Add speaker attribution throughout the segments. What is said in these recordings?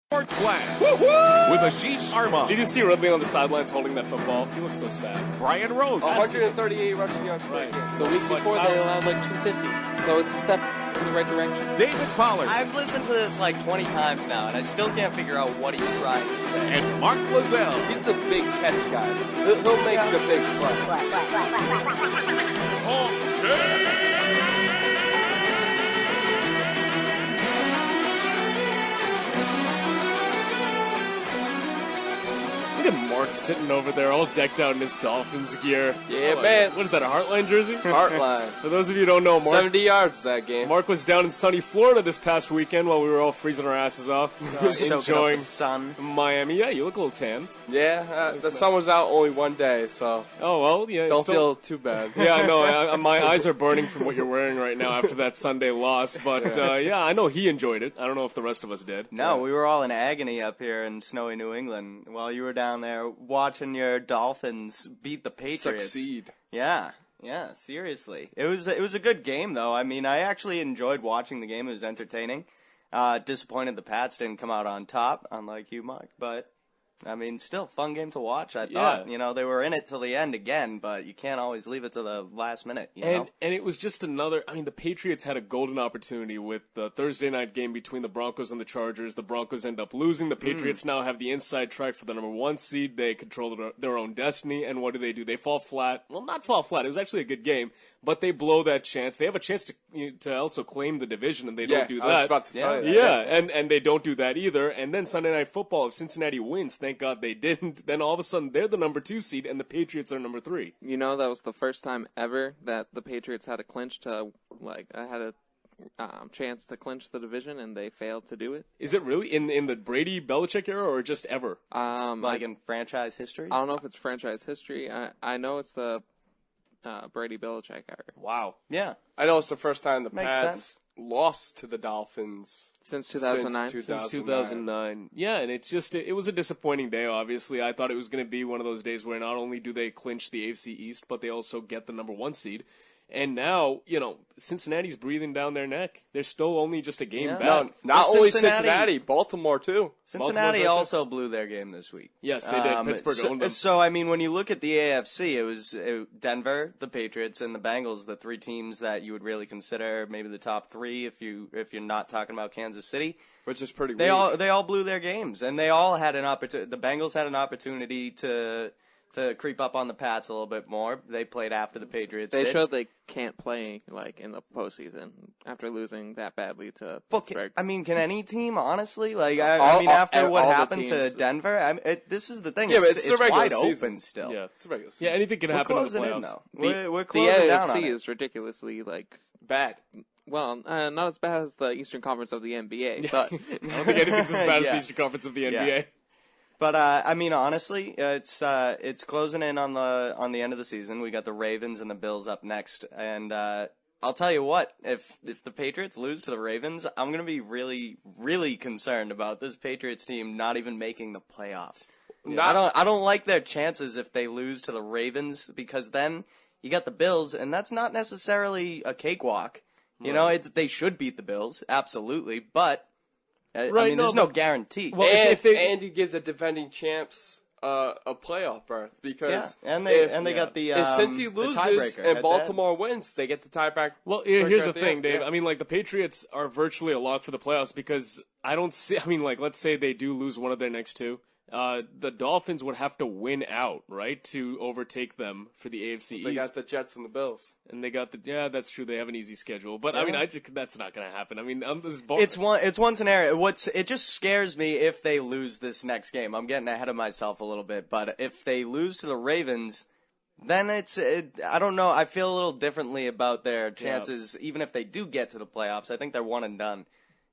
Speaker 1: Fourth class with Ashish Sharma.
Speaker 2: Did you see Ridley on the sidelines holding that football? He looked so sad.
Speaker 1: Brian Rhodes.
Speaker 3: 138 rushing yards per game.
Speaker 4: The week before they allowed like 250. So it's a step in the right direction.
Speaker 1: David Pollard.
Speaker 5: I've listened to this like 20 times now, and I still can't figure out what he's trying to say.
Speaker 1: And Mark Lozelle.
Speaker 3: He's a big catch guy. He'll make the big play.
Speaker 2: Look at Mark sitting over there all decked out in his Dolphins gear.
Speaker 3: Yeah, man.
Speaker 2: What is that, a Heartline jersey?
Speaker 3: Heartline.
Speaker 2: For those of you who don't know, Mark,
Speaker 3: 70 yards that game.
Speaker 2: Mark was down in sunny Florida this past weekend while we were all freezing our asses off,
Speaker 5: Soaking up
Speaker 2: enjoying
Speaker 5: the sun.
Speaker 2: Miami. Yeah, you look a little tan.
Speaker 3: Yeah, the sun was out only one day, so
Speaker 2: Oh, well, yeah.
Speaker 3: don't feel too bad.
Speaker 2: Yeah, no, my eyes are burning from what you're wearing right now after that Sunday loss. But, yeah, I know he enjoyed it. I don't know if the rest of us did.
Speaker 5: No, we were all in agony up here in snowy New England while you were down there watching your Dolphins beat the Patriots.
Speaker 3: Succeed.
Speaker 5: Yeah, seriously. It was a good game, though. I mean, I actually enjoyed watching the game. It was entertaining. Disappointed the Pats didn't come out on top, unlike you, Mark. But, I mean, still, fun game to watch. I thought, they were in it till the end again, but you can't always leave it to the last minute, you know?
Speaker 2: And it was just another, the Patriots had a golden opportunity with the Thursday night game between the Broncos and the Chargers. The Broncos end up losing. The Patriots now have the inside track for the number 1 seed. They control their own destiny, and what do? They fall flat. Well, not fall flat. It was actually a good game, but they blow that chance. They have a chance to also claim the division, and they don't do that.
Speaker 3: I was about to tell you that.
Speaker 2: Yeah, and they don't do that either. And then Sunday Night Football, if Cincinnati wins, thank God they didn't, then all of a sudden they're the number 2 seed, and the Patriots are number 3.
Speaker 4: You know, that was the first time ever that the Patriots had a clinch to, had a chance to clinch the division, and they failed to do it.
Speaker 2: Is it really in the Brady-Belichick era, or just ever?
Speaker 5: In franchise history?
Speaker 4: I don't know if it's franchise history. I know it's the Brady-Belichick era.
Speaker 2: Wow.
Speaker 5: Yeah.
Speaker 3: I know it's the first time the
Speaker 5: Makes
Speaker 3: Pats
Speaker 5: sense.
Speaker 3: lost to the Dolphins
Speaker 4: Since 2009?
Speaker 2: Since 2009. Yeah, and it's just, it was a disappointing day, obviously. I thought it was going to be one of those days where not only do they clinch the AFC East, but they also get the number 1 seed. And now, Cincinnati's breathing down their neck. They're still only just a game back.
Speaker 3: No, not only Cincinnati, Baltimore too.
Speaker 5: Cincinnati also blew their game this week.
Speaker 2: Yes, they did. Pittsburgh owned them.
Speaker 5: So, I mean, when you look at the AFC, it was Denver, the Patriots, and the Bengals, the 3 teams that you would really consider maybe the top 3 if you're not talking about Kansas City.
Speaker 3: Which is pretty weak.
Speaker 5: They all blew their games, and they all had an opportunity. The Bengals had an opportunity to creep up on the Pats a little bit more. They played after the Patriots
Speaker 4: They
Speaker 5: did.
Speaker 4: showed they can't play, in the postseason after losing that badly to Pittsburgh.
Speaker 5: Can any team, honestly? After what happened to Denver, this is the thing.
Speaker 3: Yeah,
Speaker 5: it's
Speaker 3: the regular
Speaker 5: wide
Speaker 3: season.
Speaker 5: open still.
Speaker 2: Yeah,
Speaker 3: It's a regular season.
Speaker 2: yeah, anything can happen in the
Speaker 5: Closing in,
Speaker 2: playoffs.
Speaker 5: though. We're
Speaker 4: The
Speaker 5: closing down on
Speaker 4: AFC
Speaker 5: it.
Speaker 4: is ridiculously,
Speaker 3: Bad.
Speaker 4: well, not as bad as the Eastern Conference of the NBA, but
Speaker 2: I don't think anything's as bad as
Speaker 5: Yeah.
Speaker 2: the Eastern Conference of the NBA.
Speaker 5: Yeah. But honestly, it's closing in on the end of the season. We got the Ravens and the Bills up next, and I'll tell you what: if the Patriots lose to the Ravens, I'm gonna be really, really concerned about this Patriots team not even making the playoffs. I don't like their chances if they lose to the Ravens, because then you got the Bills, and that's not necessarily a cakewalk. You know, they should beat the Bills, absolutely, but. There's no guarantee.
Speaker 2: Well,
Speaker 3: and you give the defending champs a playoff berth because
Speaker 5: they got the
Speaker 3: if Cincy loses and Baltimore wins, they get the tiebreak.
Speaker 2: Well, here's the thing, Dave. Yeah. The Patriots are virtually a lock for the playoffs because I don't see. Let's say they do lose one of their next 2. The Dolphins would have to win out, right, to overtake them for the AFC East.
Speaker 3: They got the Jets and the Bills.
Speaker 2: And they got that's true. They have an easy schedule. But, that's not going to happen.
Speaker 5: It's one scenario. It just scares me if they lose this next game. I'm getting ahead of myself a little bit. But if they lose to the Ravens, then I don't know. I feel a little differently about their chances, even if they do get to the playoffs. I think they're one and done.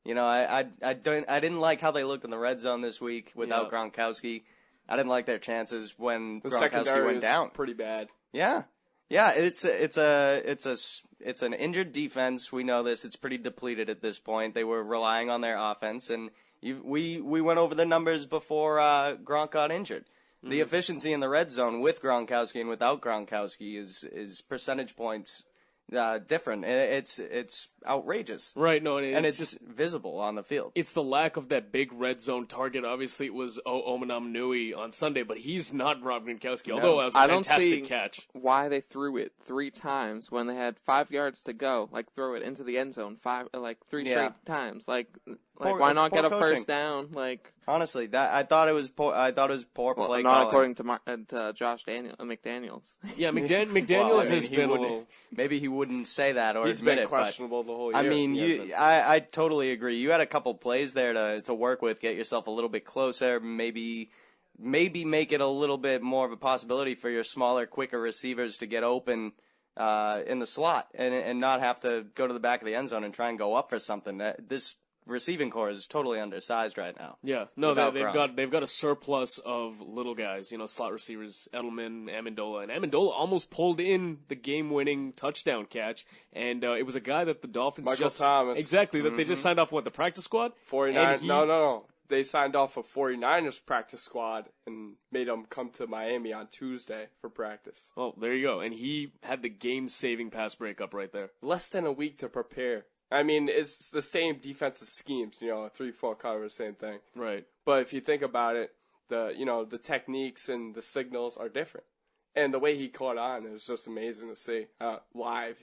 Speaker 5: I didn't like how they looked in the red zone this week without Gronkowski. I didn't like their chances when Gronkowski went down.
Speaker 3: Pretty bad.
Speaker 5: Yeah. It's an injured defense. We know this. It's pretty depleted at this point. They were relying on their offense, and we went over the numbers before Gronk got injured. Mm-hmm. The efficiency in the red zone with Gronkowski and without Gronkowski is percentage points different. It's outrageous.
Speaker 2: Right, no,
Speaker 5: And it's just visible on the field.
Speaker 2: It's the lack of that big red zone target. Obviously, it was Omanam Nui on Sunday, but he's not Rob Gronkowski, although it was a
Speaker 4: I don't
Speaker 2: fantastic
Speaker 4: see
Speaker 2: catch.
Speaker 4: why they threw it 3 times when they had 5 yards to go. Like, throw it into the end zone 3 straight times. Like why not get a
Speaker 5: coaching.
Speaker 4: first down? Like,
Speaker 5: Honestly, I thought it was poor. I thought it was poor play
Speaker 4: not
Speaker 5: calling.
Speaker 4: according to Josh McDaniels.
Speaker 2: Yeah, McDaniels
Speaker 5: Well, I mean,
Speaker 2: has been a little.
Speaker 5: Maybe he wouldn't say that or
Speaker 3: He's
Speaker 5: admit
Speaker 3: been
Speaker 5: it,
Speaker 3: questionable the whole year.
Speaker 5: I mean,
Speaker 3: He has been.
Speaker 5: I totally agree. You had a couple plays there to work with, get yourself a little bit closer, maybe make it a little bit more of a possibility for your smaller, quicker receivers to get open in the slot and not have to go to the back of the end zone and try and go up for something. This receiving core is totally undersized right now.
Speaker 2: Yeah, no,
Speaker 5: Without
Speaker 2: they've got a surplus of little guys, slot receivers, Edelman, Amendola, and Amendola almost pulled in the game-winning touchdown catch, and it was a guy that the Dolphins
Speaker 3: Michael Thomas.
Speaker 2: Exactly, that they just signed off, the practice squad?
Speaker 3: 49. No. They signed off a 49ers practice squad and made them come to Miami on Tuesday for practice.
Speaker 2: Oh, there you go, and he had the game-saving pass breakup right there.
Speaker 3: Less than a week to prepare. I mean, it's the same defensive schemes, a 3-4 cover, same thing.
Speaker 2: Right.
Speaker 3: But if you think about it, the techniques and the signals are different. And the way he caught on, it was just amazing to see live,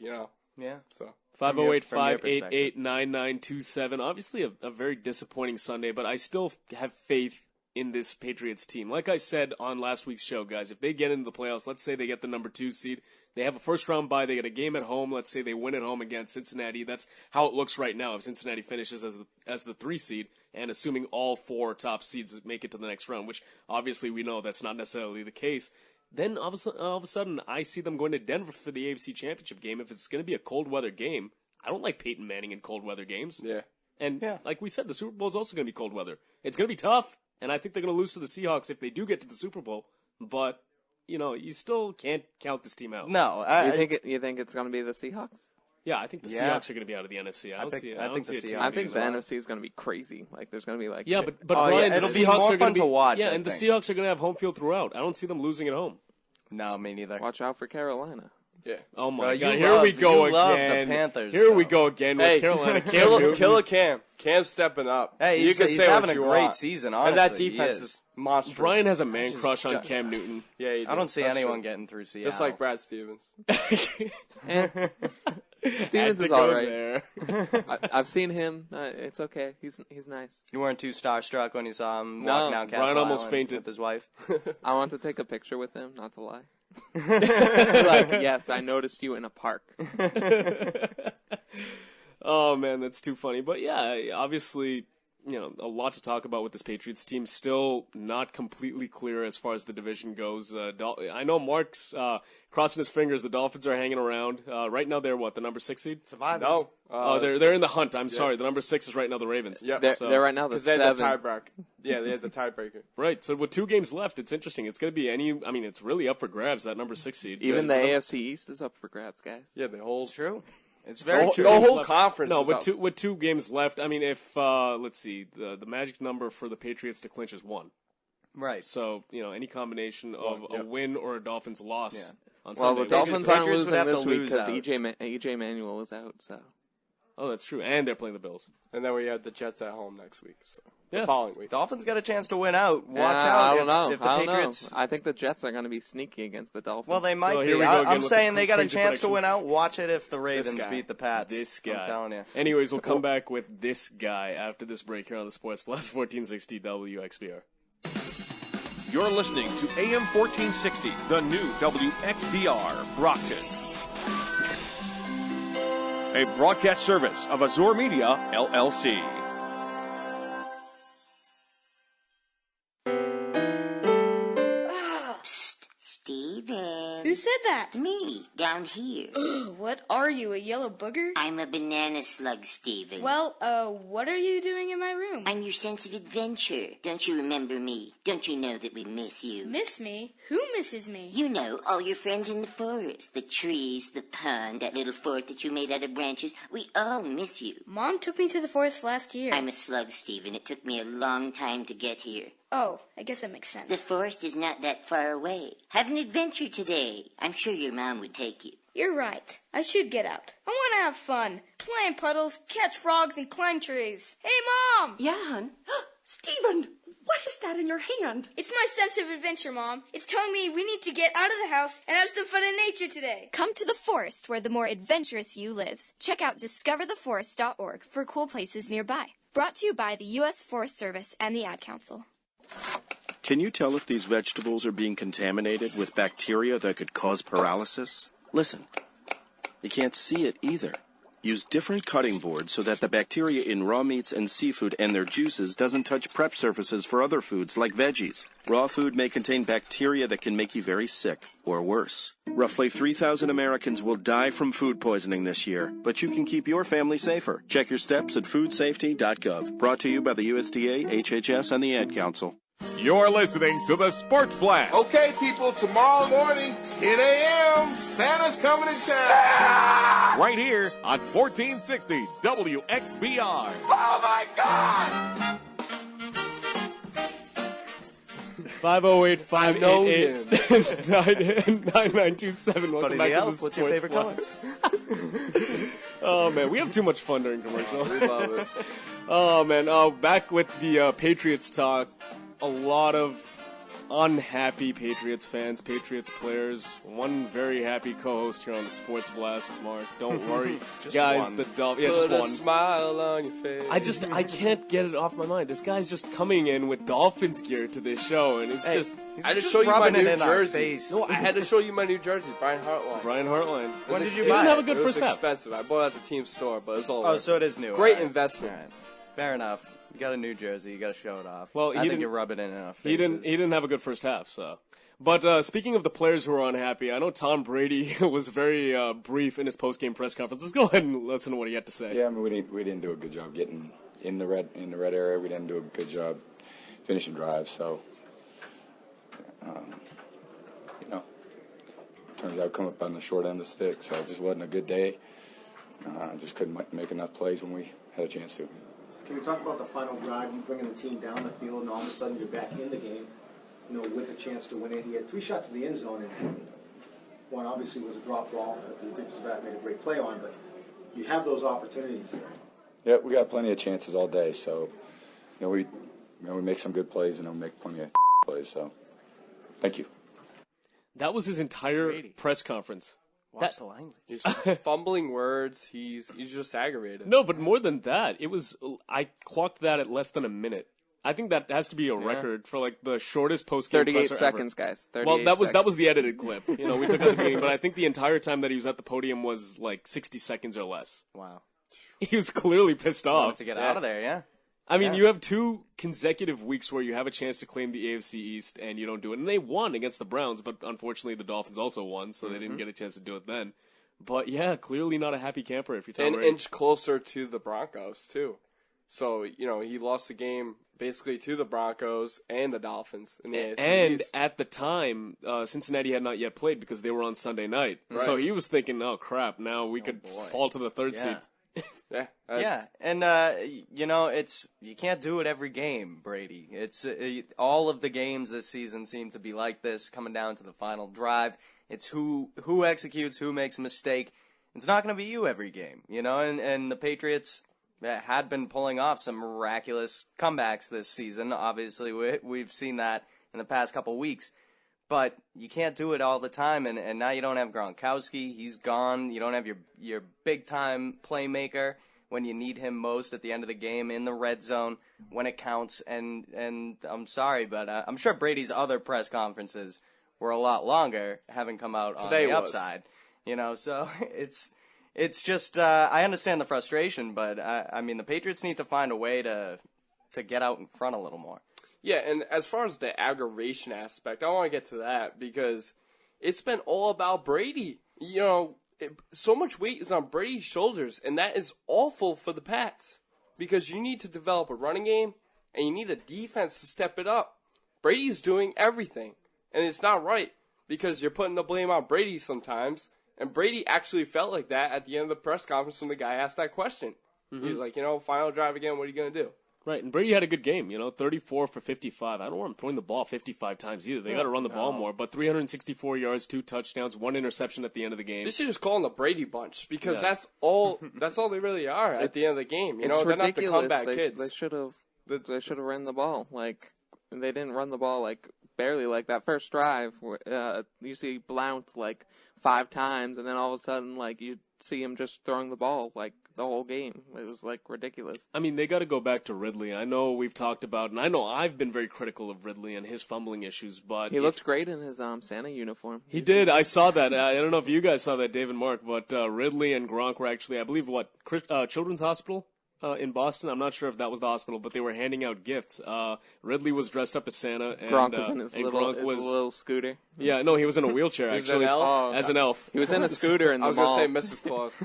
Speaker 5: Yeah.
Speaker 3: So
Speaker 2: 508-588-9927. Obviously a very disappointing Sunday, but I still have faith in this Patriots team. Like I said on last week's show, guys, if they get into the playoffs, let's say they get the number 2 seed, they have a first-round bye, they get a game at home, let's say they win at home against Cincinnati. That's how it looks right now if Cincinnati finishes as the 3 seed, and assuming all 4 top seeds make it to the next round, which obviously we know that's not necessarily the case. Then all of a sudden, I see them going to Denver for the AFC Championship game. If it's going to be a cold-weather game, I don't like Peyton Manning in cold-weather games.
Speaker 3: yeah.
Speaker 2: And like we said, the Super Bowl is also going to be cold weather. It's going to be tough, and I think they're going to lose to the Seahawks if they do get to the Super Bowl. But, you still can't count this team out.
Speaker 5: No,
Speaker 4: You think it's going to be the Seahawks?
Speaker 2: Yeah, I think the Seahawks are going to be out of the NFC. I think
Speaker 4: the NFC is going to be crazy. Like, there's going to be like...
Speaker 2: Yeah, but Brian,
Speaker 5: it'll
Speaker 2: the
Speaker 5: be
Speaker 2: Seahawks
Speaker 5: more
Speaker 2: are
Speaker 5: fun
Speaker 2: going
Speaker 5: to watch.
Speaker 2: Yeah,
Speaker 5: I
Speaker 2: and the
Speaker 5: think.
Speaker 2: Seahawks are going to have home field throughout. I don't see them losing at home.
Speaker 5: No, me neither.
Speaker 4: Watch out for Carolina.
Speaker 3: Yeah.
Speaker 2: Oh my
Speaker 5: Well,
Speaker 2: God!
Speaker 5: you
Speaker 2: Here
Speaker 5: love-
Speaker 2: we go
Speaker 5: you love
Speaker 2: again.
Speaker 5: the Panthers,
Speaker 2: Here we
Speaker 5: so.
Speaker 2: go again
Speaker 3: Hey,
Speaker 2: with Carolina. Cam Newton.
Speaker 3: Killer Cam. Cam's stepping up.
Speaker 5: Hey,
Speaker 3: you
Speaker 5: he's
Speaker 3: can say
Speaker 5: having
Speaker 3: what
Speaker 5: a
Speaker 3: you
Speaker 5: great
Speaker 3: want.
Speaker 5: season,
Speaker 3: And that
Speaker 5: honestly, he
Speaker 3: defense
Speaker 5: is.
Speaker 3: is monstrous.
Speaker 2: Brian has a man crush on Cam Newton.
Speaker 3: Yeah, he
Speaker 5: I don't see
Speaker 3: That's
Speaker 5: anyone
Speaker 3: true.
Speaker 5: getting through Seattle.
Speaker 3: Just like Brad Stevens.
Speaker 4: Stevens
Speaker 2: Had to
Speaker 4: is
Speaker 2: go
Speaker 4: all right.
Speaker 2: there.
Speaker 4: I've seen him. It's okay. He's nice.
Speaker 5: You weren't too starstruck when you saw him
Speaker 4: No,
Speaker 5: walking down Castle
Speaker 2: Brian almost
Speaker 5: Island
Speaker 2: fainted.
Speaker 5: with his wife.
Speaker 4: I want to take a picture with him, not to lie. Like, yes, I noticed you in a park.
Speaker 2: Oh man, that's too funny. But yeah, obviously, a lot to talk about with this Patriots team. Still not completely clear as far as the division goes. I know Mark's crossing his fingers. The Dolphins are hanging around. Right now, they're what, the number 6 seed?
Speaker 5: Surviving.
Speaker 3: No.
Speaker 2: They're in the hunt. I'm sorry. The number 6 is right now the Ravens.
Speaker 3: Yep.
Speaker 4: They're right now the
Speaker 3: Because they had the
Speaker 4: 7.
Speaker 3: tiebreaker. Yeah, they had the tiebreaker.
Speaker 2: Right. So with 2 games left, it's interesting. It's going to be it's really up for grabs, that number 6 seed.
Speaker 4: Even the AFC East is up for grabs, guys.
Speaker 3: Yeah, the whole
Speaker 5: It's true. It's very true.
Speaker 3: the whole conference.
Speaker 2: No,
Speaker 3: is
Speaker 2: with
Speaker 3: up.
Speaker 2: with 2 games left, if let's see, the magic number for the Patriots to clinch is 1.
Speaker 5: Right.
Speaker 2: So any combination of a win or a Dolphins loss on
Speaker 4: Well,
Speaker 2: Sunday.
Speaker 4: the Dolphins aren't
Speaker 5: Patriots would
Speaker 4: losing
Speaker 5: have to
Speaker 4: this week
Speaker 5: lose
Speaker 4: because
Speaker 5: out.
Speaker 4: EJ Manuel is out. So
Speaker 2: Oh, that's true, and they're playing the Bills.
Speaker 3: And then we had the Jets at home next week. So
Speaker 2: Yeah.
Speaker 3: the following week.
Speaker 5: Dolphins got a chance to win out. Watch
Speaker 4: I
Speaker 5: out
Speaker 4: don't know.
Speaker 5: if the
Speaker 4: I don't
Speaker 5: Patriots.
Speaker 4: know. I think the Jets are going to be sneaky against the Dolphins.
Speaker 5: Well, they might
Speaker 2: Well,
Speaker 5: be.
Speaker 2: here we go again
Speaker 5: I'm
Speaker 2: with
Speaker 5: saying
Speaker 2: the
Speaker 5: they got a
Speaker 2: crazy
Speaker 5: chance to win
Speaker 2: predictions.
Speaker 5: out. Watch it if the Ravens
Speaker 3: guy.
Speaker 5: beat the Pats.
Speaker 2: This guy.
Speaker 5: I'm telling you.
Speaker 2: Anyways, we'll come back with this guy after this break here on the Sports Plus 1460 WXBR.
Speaker 6: You're listening to AM 1460, the new WXBR Brockton. A broadcast service of Azure Media, LLC.
Speaker 7: Steven.
Speaker 8: Who said that?
Speaker 7: Me, down here.
Speaker 8: What are you, a yellow booger?
Speaker 7: I'm a banana slug, Steven.
Speaker 8: Well, what are you doing in my room?
Speaker 7: I'm your sense of adventure. Don't you remember me? Don't you know that we miss you?
Speaker 8: Miss me? Who misses me?
Speaker 7: You know, all your friends in the forest. The trees, the pond, that little fort that you made out of branches. We all miss you.
Speaker 8: Mom took me to the forest last year.
Speaker 7: I'm a slug, Steven. It took me a long time to get here.
Speaker 8: Oh, I guess that makes
Speaker 7: The
Speaker 8: sense.
Speaker 7: forest is not that far away. Have an adventure today. I'm sure your mom would take you.
Speaker 8: You're right. I should get out. I want to have fun. Play in puddles, catch frogs, and climb trees. Hey, Mom!
Speaker 9: Yeah, hon? Stephen, what is that in your hand?
Speaker 8: It's my sense of adventure, Mom. It's telling me we need to get out of the house and have some fun in nature today.
Speaker 10: Come to the forest where the more adventurous you lives. Check out discovertheforest.org for cool places nearby. Brought to you by the U.S. Forest Service and the Ad Council.
Speaker 11: Can you tell if these vegetables are being contaminated with bacteria that could cause paralysis? Listen, you can't see it either. Use different cutting boards so that the bacteria in raw meats and seafood and their juices doesn't touch prep surfaces for other foods like veggies. Raw food may contain bacteria that can make you very sick, or worse. Roughly 3,000 Americans will die from food poisoning this year, but you can keep your family safer. Check your steps at foodsafety.gov. Brought to you by the USDA, HHS, and the Ad Council.
Speaker 1: You're listening to the Sports Blast.
Speaker 12: Okay, people, tomorrow morning, 10 a.m., Santa's coming to town.
Speaker 1: Right here on 1460 WXBR.
Speaker 12: Oh, my God.
Speaker 2: 508-588-9927. Welcome back to the
Speaker 5: What's your favorite color?
Speaker 2: Oh, man, we have too much fun during commercial.
Speaker 3: We love it.
Speaker 2: Oh, man, back with the Patriots talk. A lot of unhappy Patriots fans, Patriots players. One very happy co-host here on the Sports Blast, Mark. Don't worry, guys.
Speaker 5: One.
Speaker 2: The Dolphins. Yeah,
Speaker 3: Put
Speaker 2: just
Speaker 3: a
Speaker 2: one.
Speaker 3: smile on your face.
Speaker 2: I can't get it off my mind. This guy's just coming in with Dolphins gear to this show, and it's just.
Speaker 3: I just show you my
Speaker 5: rubbing it
Speaker 3: new
Speaker 5: in our
Speaker 3: jersey.
Speaker 5: face.
Speaker 3: No, I had to show you my new jersey, Brian Hartline.
Speaker 2: Brian Hartline.
Speaker 5: When did you
Speaker 2: He
Speaker 5: buy
Speaker 2: didn't have a
Speaker 5: it?
Speaker 2: good
Speaker 3: It was
Speaker 2: first half.
Speaker 3: expensive. I bought it at the team store, but it was all
Speaker 5: Oh,
Speaker 3: right.
Speaker 5: so it is new.
Speaker 3: Great
Speaker 5: All right.
Speaker 3: investment.
Speaker 5: All right. Fair enough. You got a new jersey. You got to show it off.
Speaker 2: Well,
Speaker 5: I
Speaker 2: he
Speaker 5: think
Speaker 2: didn't-
Speaker 5: you're rubbing it in our faces.
Speaker 2: He didn't have a good first half, so. But speaking of the players who are unhappy, I know Tom Brady was very brief in his post-game press conference. Let's go ahead and listen to what he had to say.
Speaker 13: Yeah, I mean, we didn't do a good job getting in the red area. We didn't do a good job finishing drives. So, turns out come up on the short end of the stick. So it just wasn't a good day. Just couldn't make enough plays when we had a chance to.
Speaker 14: Can we talk about the final drive? You bringing the team down the field, and all of a sudden you're back in the game, with a chance to win it. He had 3 shots in the end zone, and one obviously was a drop ball that the defensive back made a great play on, but you have those opportunities there.
Speaker 13: Yeah, we got plenty of chances all day. So, we make some good plays and then we make plenty of plays. So, thank you.
Speaker 2: That was his entire press conference.
Speaker 5: Watch the language.
Speaker 3: He's fumbling words. He's just aggravated.
Speaker 2: No, but more than that, I clocked that at less than a minute. I think that has to be a record for like the shortest post-game
Speaker 4: 38
Speaker 2: presser
Speaker 4: seconds,
Speaker 2: ever.
Speaker 4: guys. 38
Speaker 2: Well, that
Speaker 4: seconds.
Speaker 2: was the edited clip. We took out the beginning, but I think the entire time that he was at the podium was like 60 seconds or less.
Speaker 5: Wow.
Speaker 2: He was clearly pissed off.
Speaker 5: Wanted to get out of there, yeah.
Speaker 2: I mean, you have 2 consecutive weeks where you have a chance to claim the AFC East and you don't do it. And they won against the Browns, but unfortunately the Dolphins also won, so they didn't get a chance to do it then. But yeah, clearly not a happy camper if you're Tom
Speaker 3: An
Speaker 2: Brady.
Speaker 3: inch closer to the Broncos, too. So, he lost the game basically to the Broncos and the Dolphins in the AFC
Speaker 2: And
Speaker 3: East.
Speaker 2: at the time, Cincinnati had not yet played because they were on Sunday night.
Speaker 3: Right.
Speaker 2: So he was thinking, oh crap, now we could fall to the 3rd seed.
Speaker 3: Yeah.
Speaker 5: Yeah, and you can't do it every game, Brady. It's all of the games this season seem to be like this, coming down to the final drive. It's who executes, who makes a mistake. It's not going to be you every game, and the Patriots had been pulling off some miraculous comebacks this season. Obviously, we've seen that in the past couple weeks. But you can't do it all the time, and now you don't have Gronkowski. He's gone. You don't have your big-time playmaker when you need him most at the end of the game in the red zone when it counts. And I'm sorry, but I'm sure Brady's other press conferences were a lot longer, having come out
Speaker 3: Today
Speaker 5: on the
Speaker 3: was.
Speaker 5: upside. So it's just I understand the frustration, but I mean the Patriots need to find a way to get out in front a little more.
Speaker 3: Yeah, and as far as the aggravation aspect, I want to get to that because it's been all about Brady. So much weight is on Brady's shoulders, and that is awful for the Pats because you need to develop a running game and you need a defense to step it up. Brady's doing everything, and it's not right because you're putting the blame on Brady sometimes, and Brady actually felt like that at the end of the press conference when the guy asked that question. He was like, final drive again, what are you going to do?
Speaker 2: Right, and Brady had a good game, 34 for 55. I don't want him throwing the ball 55 times either. They got to run the ball more, but 364 yards, 2 touchdowns, 1 interception at the end of the game.
Speaker 3: They should just call them the Brady Bunch because that's all they really are at the end of the game. They're not the comeback kids.
Speaker 4: They should have run the ball. Like, they didn't run the ball, like, barely. Like, that first drive, you see Blount, like, 5 times, and then all of a sudden, like, you see him just throwing the ball, like, the whole game. It was, like, ridiculous.
Speaker 2: I mean, they got to go back to Ridley. I know we've talked about, and I know I've been very critical of Ridley and his fumbling issues, but...
Speaker 4: He looked great in his Santa uniform.
Speaker 2: He did. I saw that. I don't know if you guys saw that, Dave and Mark, but Ridley and Gronk were actually, I believe, Children's Hospital? In Boston. I'm not sure if that was the hospital, but they were handing out gifts. Ridley was dressed up as Santa. And,
Speaker 4: Gronk was in his little scooter.
Speaker 2: Yeah, no, he was in a wheelchair, actually. As an elf.
Speaker 4: He was in a scooter in the mall.
Speaker 3: I was going to say Mrs. Claus.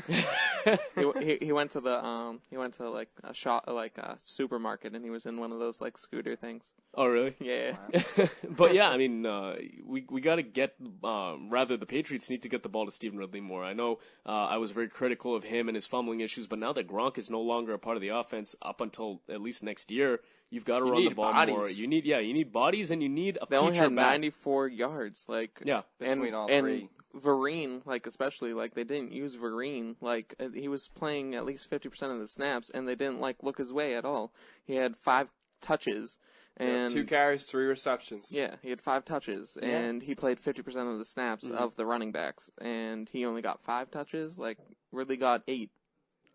Speaker 4: he went to like a shop, like a supermarket, and he was in one of those like scooter things.
Speaker 2: Oh, really?
Speaker 4: Yeah.
Speaker 2: But yeah, I mean, we got to get, rather the Patriots need to get the ball to Stephen Ridley more. I know I was very critical of him and his fumbling issues, but now that Gronk is no longer a part of the offense up until at least next year, you've got to run the ball more. You need bodies, and you need a
Speaker 4: They only had
Speaker 2: back.
Speaker 4: 94 yards, like
Speaker 5: between all three.
Speaker 4: Vereen, like especially, like they didn't use Vereen, like he was playing at least 50% of the snaps, and they didn't like look his way at all. He had 5 touches. And
Speaker 3: 2 carries, 3 receptions.
Speaker 4: Yeah, he had 5 touches, and he played 50% of the snaps of the running backs, and he only got 5 touches. Like Ridley got 8,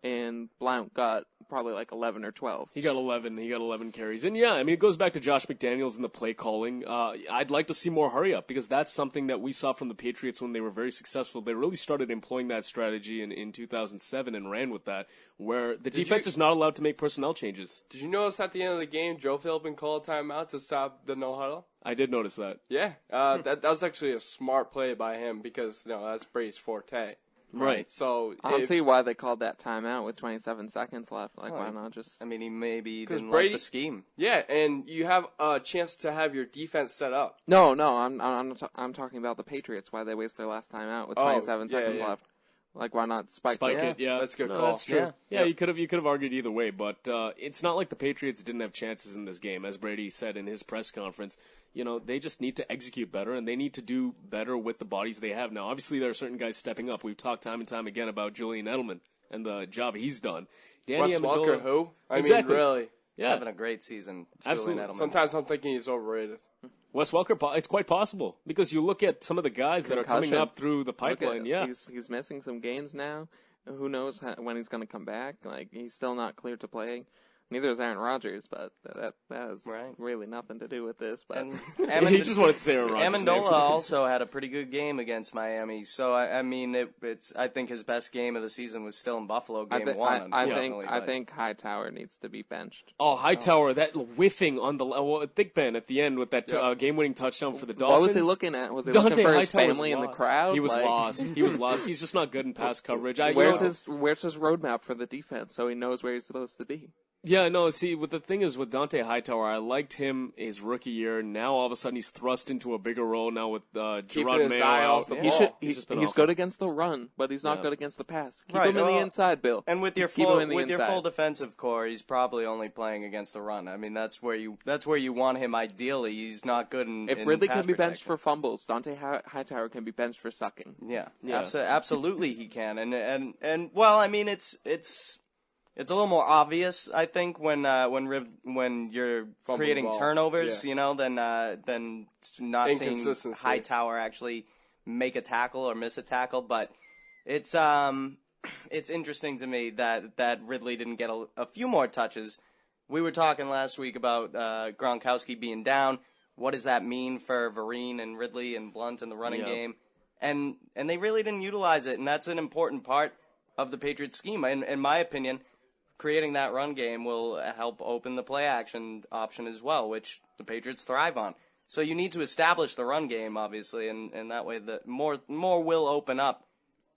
Speaker 4: and Blount got probably like 11 or 12.
Speaker 2: He got 11 carries. And yeah, I mean, it goes back to Josh McDaniels and the play calling. I'd like to see more hurry up because that's something that we saw from the Patriots when they were very successful. They really started employing that strategy in 2007 and ran with that, where the defense is not allowed to make personnel changes.
Speaker 3: Did you notice at the end of the game, Joe Philbin called a timeout to stop the no-huddle?
Speaker 2: I did notice that.
Speaker 3: Yeah, that was actually a smart play by him because, that's Brady's forte.
Speaker 2: Right.
Speaker 3: So
Speaker 4: I don't see why they called that timeout with 27 seconds left. Like, why not just...
Speaker 5: I mean, he maybe didn't
Speaker 3: Brady,
Speaker 5: like the scheme.
Speaker 3: Yeah, and you have a chance to have your defense set up.
Speaker 4: No, I'm talking about the Patriots, why they waste their last timeout with 27 seconds left. Like, why not spike
Speaker 2: it? Yeah,
Speaker 3: that's a good call.
Speaker 2: That's true. Yeah, you could have argued either way, but it's not like the Patriots didn't have chances in this game, as Brady said in his press conference. They just need to execute better, and they need to do better with the bodies they have now. Obviously, there are certain guys stepping up. We've talked time and time again about Julian Edelman and the job he's done.
Speaker 3: Danny Amendola, who? I
Speaker 5: mean,
Speaker 3: really?
Speaker 5: Yeah, having a great season.
Speaker 2: Absolutely.
Speaker 5: Julian Edelman.
Speaker 3: Sometimes I'm thinking he's overrated.
Speaker 2: Wes Welker, it's quite possible because you look at some of the guys that are coming up through the pipeline.
Speaker 4: He's missing some games now. Who knows when he's going to come back? Like, he's still not clear to play. Neither is Aaron Rodgers, but that has really nothing to do with this. But
Speaker 2: he just wanted to say Aaron Rodgers.
Speaker 5: Amendola also had a pretty good game against Miami. So I mean, I think his best game of the season was still in Buffalo, game 1.
Speaker 4: I think Hightower needs to be benched.
Speaker 2: Oh, Hightower, that whiffing on the thick Ben at the end with that game-winning touchdown for the Dolphins.
Speaker 4: What was he looking at? Was he looking for his family in the crowd?
Speaker 2: He was lost. He was lost. He's just not good in pass coverage.
Speaker 4: Where's his roadmap for the defense so he knows where he's supposed to be?
Speaker 2: Yeah, no, see, the thing is with Dante Hightower, I liked him his rookie year. Now, all of a sudden, he's thrust into a bigger role now with Gerard Mayo out.
Speaker 4: He's good against the run, but he's not good against the pass. Keep him in the inside, Bill.
Speaker 5: And with your full defensive core, he's probably only playing against the run. I mean, that's where you want him ideally. He's not good in
Speaker 4: If Ridley
Speaker 5: pass
Speaker 4: can be benched
Speaker 5: protection.
Speaker 4: for fumbles, Dante Hightower can be benched for sucking.
Speaker 5: Yeah. Absolutely he can. And well, I mean, it's a little more obvious, I think, when you're creating turnovers, than not seeing Hightower actually make a tackle or miss a tackle. But it's interesting to me that Ridley didn't get a few more touches. We were talking last week about Gronkowski being down. What does that mean for Vereen and Ridley and Blount in the running game? And they really didn't utilize it, and that's an important part of the Patriots scheme, in my opinion. Creating that run game will help open the play action option as well, which the Patriots thrive on. So you need to establish the run game, obviously, and that way the more will open up.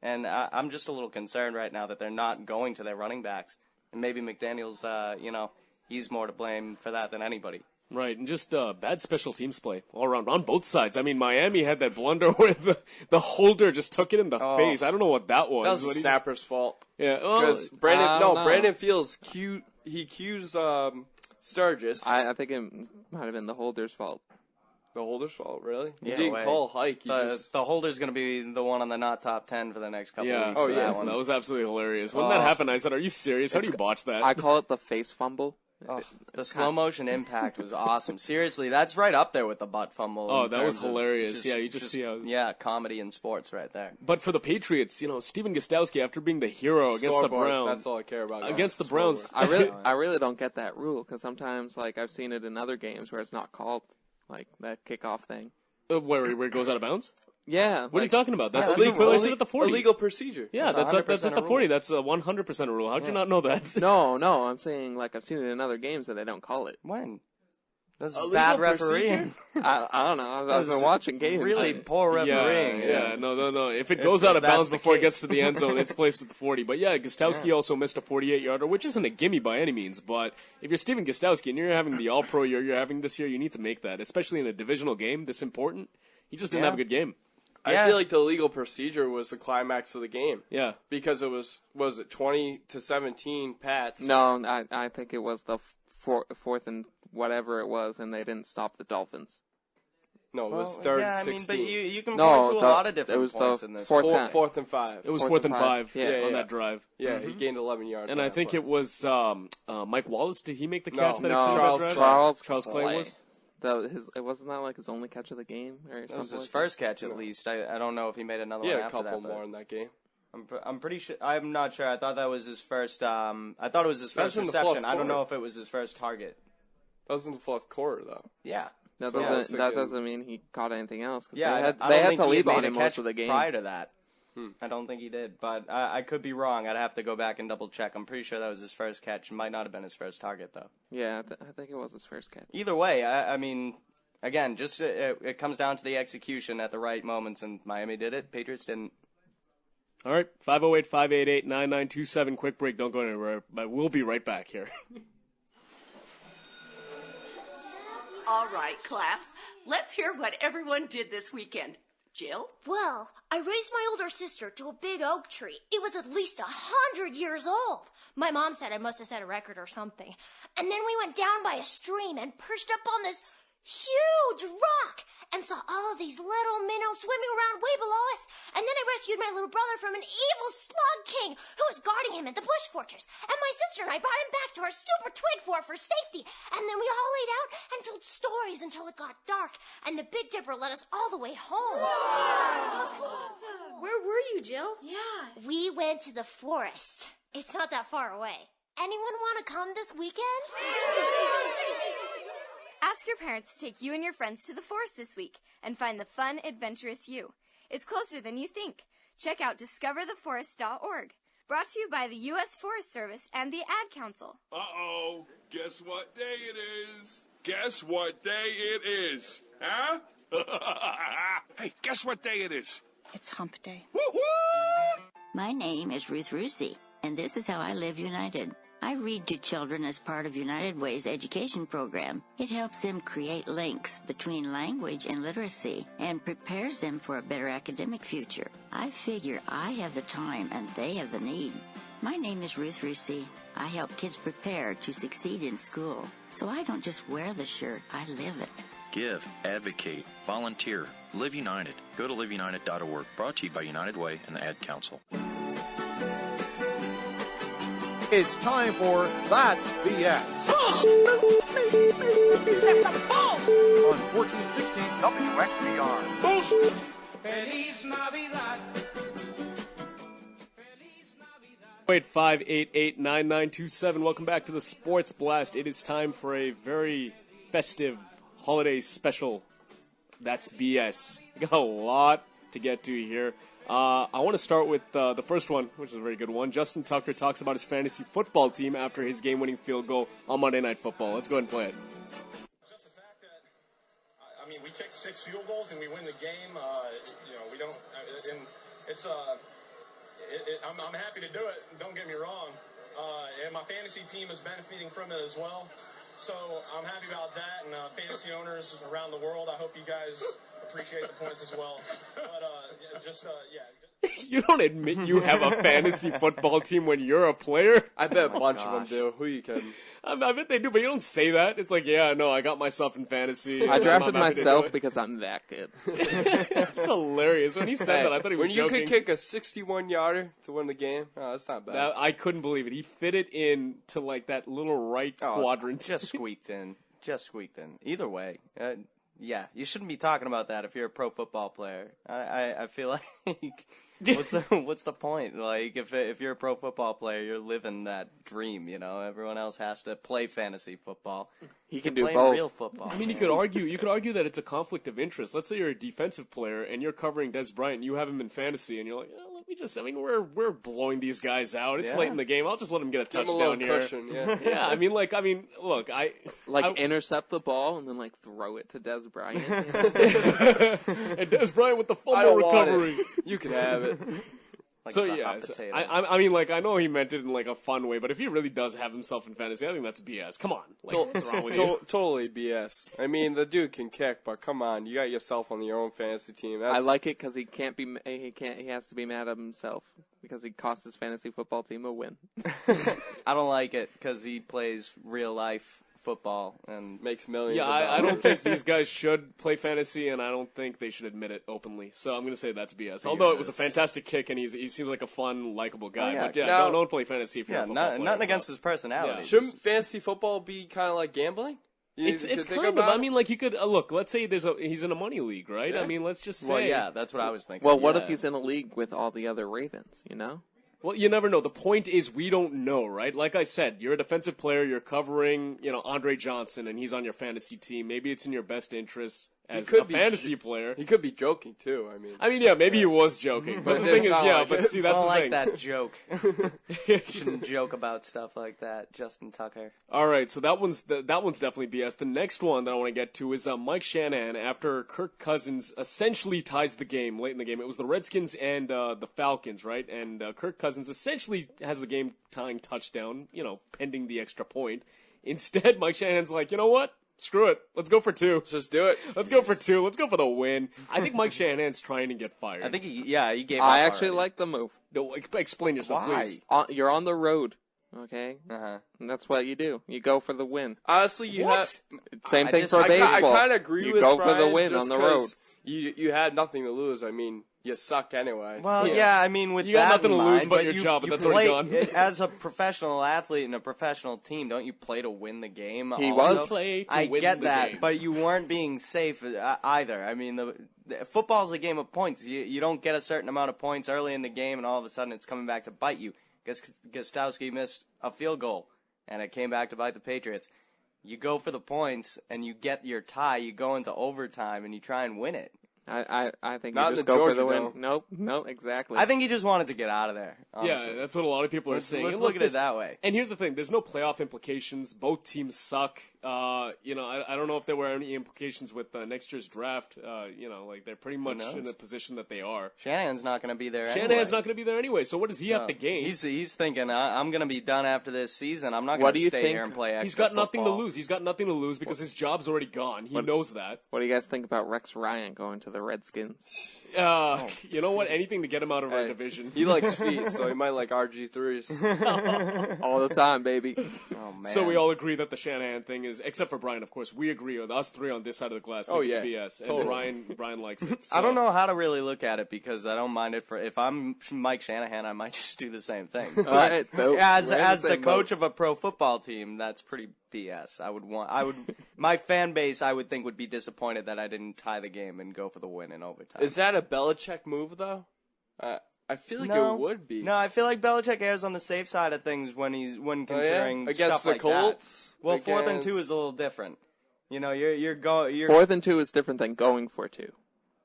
Speaker 5: And I'm just a little concerned right now that they're not going to their running backs. And maybe McDaniels, he's more to blame for that than anybody.
Speaker 2: Right, and just bad special teams play all around on both sides. I mean, Miami had that blunder where the holder just took it in the face. I don't know what that was.
Speaker 3: That was the snapper's fault.
Speaker 2: Yeah,
Speaker 3: because Brandon Fields cues Sturgis.
Speaker 4: I think it might have been the holder's fault.
Speaker 3: The holder's fault, really?
Speaker 5: Yeah,
Speaker 3: you didn't
Speaker 5: way.
Speaker 3: call Hike.
Speaker 5: The holder's going to be the one on the not top 10 for the next couple of weeks.
Speaker 2: Oh,
Speaker 5: for
Speaker 2: yeah.
Speaker 5: that one.
Speaker 2: That was absolutely hilarious. When that happened, I said, are you serious? How do you botch that?
Speaker 4: I call it the face fumble.
Speaker 5: Oh, the slow motion impact was awesome. Seriously, that's right up there with the butt fumble.
Speaker 2: Oh,
Speaker 5: in
Speaker 2: that was
Speaker 5: terms of
Speaker 2: hilarious. Yeah, you just see how it was...
Speaker 5: Yeah, comedy in sports right there.
Speaker 2: But for the Patriots, Stephen Gostkowski, after being the hero against the
Speaker 3: Scoreboard,
Speaker 2: Browns...
Speaker 3: That's all I care about.
Speaker 2: Against the Browns...
Speaker 4: I really don't get that rule, because sometimes, like, I've seen it in other games where it's not called, like, that kickoff thing.
Speaker 2: Where it goes out of bounds?
Speaker 4: Yeah.
Speaker 2: What are you talking about? That's
Speaker 3: illegal.
Speaker 2: illegal at the 40.
Speaker 3: Illegal procedure.
Speaker 2: Yeah, that's at the 40. That's a 100% rule. How'd you not know that?
Speaker 4: No, I'm saying, like, I've seen it in other games that they don't call it.
Speaker 5: When? That's
Speaker 3: Illegal
Speaker 5: bad refereeing.
Speaker 4: I don't know. I've been watching games.
Speaker 5: Really poor refereeing.
Speaker 2: Yeah. No. If it goes out of bounds before it gets to the end zone, it's placed at the 40. But yeah, Gostkowski also missed a 48-yarder, which isn't a gimme by any means. But if you're Stephen Gostkowski and you're having the All-Pro year you're having this year, you need to make that, especially in a divisional game this important. He just didn't have a good game.
Speaker 3: I feel like the legal procedure was the climax of the game.
Speaker 2: Yeah.
Speaker 3: Because it was it 20-17 Pats?
Speaker 4: No, I think it was the fourth and whatever it was, and they didn't stop the Dolphins.
Speaker 3: No, it was third and 16.
Speaker 5: But you can point to a lot of different points in this.
Speaker 3: Fourth and 5.
Speaker 2: It was fourth and 5
Speaker 3: on
Speaker 2: that drive.
Speaker 3: Yeah, he gained 11 yards.
Speaker 2: And I think it was Mike Wallace. Did he make the catch that
Speaker 4: Charles
Speaker 2: Clay was?
Speaker 4: It wasn't that like his only catch of the game, or
Speaker 5: That was his first catch, at least. I don't know if he made another one after that.
Speaker 3: He had a couple more in that game.
Speaker 5: I'm pretty sure. I'm not sure. I thought that was his first. I thought it was his first reception. I don't know if it was his first target.
Speaker 3: That was in the fourth quarter, though.
Speaker 5: Yeah.
Speaker 4: That doesn't mean he caught anything else. Cause
Speaker 5: yeah,
Speaker 4: they had to leave on him most of the game.
Speaker 5: Prior to that, I don't think he did. But I could be wrong. I'd have to go back and double check. I'm pretty sure that was his first catch. Might not have been his first target, though.
Speaker 4: Yeah, I think it was his first catch.
Speaker 5: Either way, I mean, again, just it comes down to the execution at the right moments, and Miami did it. Patriots didn't.
Speaker 2: All right, 508-588-9927. Quick break. Don't go anywhere. But we'll be right back here.
Speaker 15: All right, class. Let's hear what everyone did this weekend. Jill?
Speaker 16: Well, I raised my older sister to a big oak tree. It was at least 100 years old. My mom said I must have set a record or something. And then we went down by a stream and perched up on this huge rock and saw all of these little minnows swimming around way below us. And then I rescued my little brother from an evil slug king who was guarding him at the bush fortress. And my sister and I brought him back to our super twig fort for safety. And then we all laid out and told stories until it got dark. And the Big Dipper led us all the way home.
Speaker 8: Wow. Awesome. Where were you, Jill?
Speaker 16: Yeah. We went to the forest. It's not that far away. Anyone want to come this weekend?
Speaker 10: Ask your parents to take you and your friends to the forest this week and find the fun, adventurous you. It's closer than you think. Check out discovertheforest.org. Brought to you by the U.S. Forest Service and the Ad Council.
Speaker 17: Uh-oh. Guess what day it is? Guess what day it is? Huh? Hey, guess what day it is?
Speaker 18: It's hump day.
Speaker 17: Woo-hoo!
Speaker 7: My name is Ruth Rusi, and this is how I live United. I read to children as part of United Way's education program. It helps them create links between language and literacy and prepares them for a better academic future. I figure I have the time and they have the need. My name is Ruth Rusi. I help kids prepare to succeed in school. So I don't just wear the shirt, I live it.
Speaker 19: Give, advocate, volunteer, Live United. Go to liveunited.org. Brought to you by United Way and the Ad Council.
Speaker 12: It's time for That's BS. On 1460 WXBR.
Speaker 20: Feliz Navidad.
Speaker 2: 588-9927. Welcome back to the Sports Blast. It is time for a very festive holiday special. That's BS. We got a lot to get to here. I want to start with the first one, which is a very good one. Justin Tucker talks about his fantasy football team after his game-winning field goal on Monday Night Football. Let's go ahead and play it.
Speaker 21: Just the fact that, I mean, we kicked 6 field goals and we win the game. We don't, and it's I'm happy to do it. Don't get me wrong. And my fantasy team is benefiting from it as well. So I'm happy about that. And fantasy owners around the world, I hope you guys appreciate the points as well. But
Speaker 2: You don't admit you have a fantasy football team when you're a player?
Speaker 3: I bet a bunch of them do. Who you kidding?
Speaker 2: I bet they do, but you don't say that. It's like, yeah, no, I got myself in fantasy.
Speaker 4: I drafted myself because I'm that good.
Speaker 2: It's hilarious. When he said that, I thought he was
Speaker 3: when
Speaker 2: joking.
Speaker 3: You could kick a 61-yarder to win the game, that's not bad.
Speaker 2: I couldn't believe it. He fit it in to like that little right quadrant.
Speaker 5: Just squeaked in. Either way, yeah, you shouldn't be talking about that if you're a pro football player. I feel like what's the point? Like if you're a pro football player, you're living that dream. You know, everyone else has to play fantasy football.
Speaker 4: He can do
Speaker 5: play
Speaker 4: both.
Speaker 5: Real football.
Speaker 2: I mean, you could argue that it's a conflict of interest. Let's say you're a defensive player and you're covering Des Bryant. You have him in fantasy, and you're like, oh, we're blowing these guys out. It's late in the game. I'll just let him get a touchdown here.
Speaker 3: Cushion, yeah.
Speaker 2: Yeah, I mean, look,
Speaker 4: intercept the ball and then throw it to Des Bryant.
Speaker 2: And Des Bryant with the
Speaker 3: I
Speaker 2: fumble
Speaker 3: don't want
Speaker 2: recovery.
Speaker 3: it. You can have it.
Speaker 2: So yeah, I mean, I know he meant it in a fun way, but if he really does have himself in fantasy, I think that's BS. Come on, what's wrong with you?
Speaker 3: Totally BS. I mean, the dude can kick, but come on, you got yourself on your own fantasy team.
Speaker 4: I like it because he can't be. He has to be mad at himself because he cost his fantasy football team a win.
Speaker 5: I don't like it because he plays real life football and
Speaker 3: makes millions.
Speaker 2: Yeah, I don't think these guys should play fantasy, and I don't think they should admit it openly. So I'm going to say that's BS. Although it was a fantastic kick, and he seems like a fun, likable guy. But yeah, don't play fantasy if you're a football player.
Speaker 5: Nothing against his personality.
Speaker 3: Yeah. Shouldn't fantasy football be kind of like gambling?
Speaker 2: It's kind of. I mean, you could look. Let's say he's in a money league, right?
Speaker 3: Yeah.
Speaker 2: I mean, let's just say.
Speaker 5: Well, yeah, that's what I was thinking.
Speaker 4: Well, what if he's in a league with all the other Ravens? You know.
Speaker 2: Well, you never know. The point is we don't know, right? Like I said, you're a defensive player. You're covering, Andre Johnson, and he's on your fantasy team. Maybe it's in your best interest as a fantasy player.
Speaker 3: He could be joking, too.
Speaker 2: Yeah, maybe he was joking. But the thing is, but see, that's the thing.
Speaker 5: I don't like that joke. You shouldn't joke about stuff like that, Justin Tucker.
Speaker 2: All right, so that one's definitely BS. The next one that I want to get to is Mike Shanahan after Kirk Cousins essentially ties the game late in the game. It was the Redskins and the Falcons, right? And Kirk Cousins essentially has the game-tying touchdown, pending the extra point. Instead, Mike Shanahan's like, you know what? Screw it. Let's go for 2.
Speaker 3: Just do it.
Speaker 2: Let's go for 2. Let's go for the win. I think Mike Shanahan's trying to get fired.
Speaker 5: I think he gave up.
Speaker 4: I actually like the move.
Speaker 2: No, explain yourself,
Speaker 5: please.
Speaker 4: You're on the road, okay?
Speaker 5: Uh-huh.
Speaker 4: And that's what you do. You go for the win.
Speaker 3: Honestly,
Speaker 4: Same thing for baseball.
Speaker 3: I kind of agree with
Speaker 4: Brian. You go
Speaker 3: Brian
Speaker 4: for the win on the road.
Speaker 3: You had nothing to lose. I mean, you suck anyway.
Speaker 5: Well, yeah, I mean, with
Speaker 2: you
Speaker 5: that
Speaker 2: got nothing
Speaker 5: in
Speaker 2: to
Speaker 5: mind,
Speaker 2: lose but your job, but that's
Speaker 5: play,
Speaker 2: already gone.
Speaker 5: As a professional athlete and a professional team, don't you play to win the game?
Speaker 4: He
Speaker 5: also?
Speaker 4: was
Speaker 2: play to
Speaker 5: I
Speaker 2: win
Speaker 5: get
Speaker 2: the
Speaker 5: that,
Speaker 2: game.
Speaker 5: but you weren't being safe either. I mean, the football's a game of points. You don't get a certain amount of points early in the game, and all of a sudden it's coming back to bite you. Gostowski missed a field goal, and it came back to bite the Patriots. You go for the points, and you get your tie. You go into overtime, and you try and win it.
Speaker 4: I think
Speaker 3: Not
Speaker 4: you just
Speaker 3: the
Speaker 4: go
Speaker 3: Georgia,
Speaker 4: for the win.
Speaker 3: though.
Speaker 4: Nope, exactly.
Speaker 5: I think he just wanted to get out of there. Honestly.
Speaker 2: Yeah, that's what a lot of people are saying.
Speaker 5: Let's
Speaker 2: And
Speaker 5: look at it that way.
Speaker 2: And here's the thing: there's no playoff implications. Both teams suck. I don't know if there were any implications with next year's draft. They're pretty much in the position that they are.
Speaker 5: Shanahan's not going to be there.
Speaker 2: Shanahan's not going to be there anyway. So what does he have to gain?
Speaker 5: He's thinking, I'm going to be done after this season. I'm not going to stay here and play extra
Speaker 2: He's got
Speaker 5: football.
Speaker 2: nothing to lose. He's got nothing to lose because his job's already gone. He knows that.
Speaker 4: What do you guys think about Rex Ryan going to the Redskins?
Speaker 2: You know what? Anything to get him out of our division.
Speaker 3: He likes feet, so he might like RG3s.
Speaker 4: All the time, baby.
Speaker 5: Oh, man.
Speaker 2: So we all agree that the Shanahan thing is, except for Brian, of course, we agree with us three on this side of the glass. It's BS.
Speaker 3: Totally.
Speaker 2: And Brian likes it. So.
Speaker 5: I don't know how to really look at it because I don't mind it. If I'm Mike Shanahan, I might just do the same thing.
Speaker 4: All right, so
Speaker 5: as the coach of a pro football team, that's pretty BS. My fan base, I would think, would be disappointed that I didn't tie the game and go for the win in overtime.
Speaker 3: Is that a Belichick move, though? I feel like it would be.
Speaker 5: No, I feel like Belichick errs on the safe side of things when considering
Speaker 3: against
Speaker 5: stuff
Speaker 3: the
Speaker 5: like
Speaker 3: Colts.
Speaker 5: That. Well, 4th and 2 is a little different. You're
Speaker 4: 4th and 2 is different than going for 2.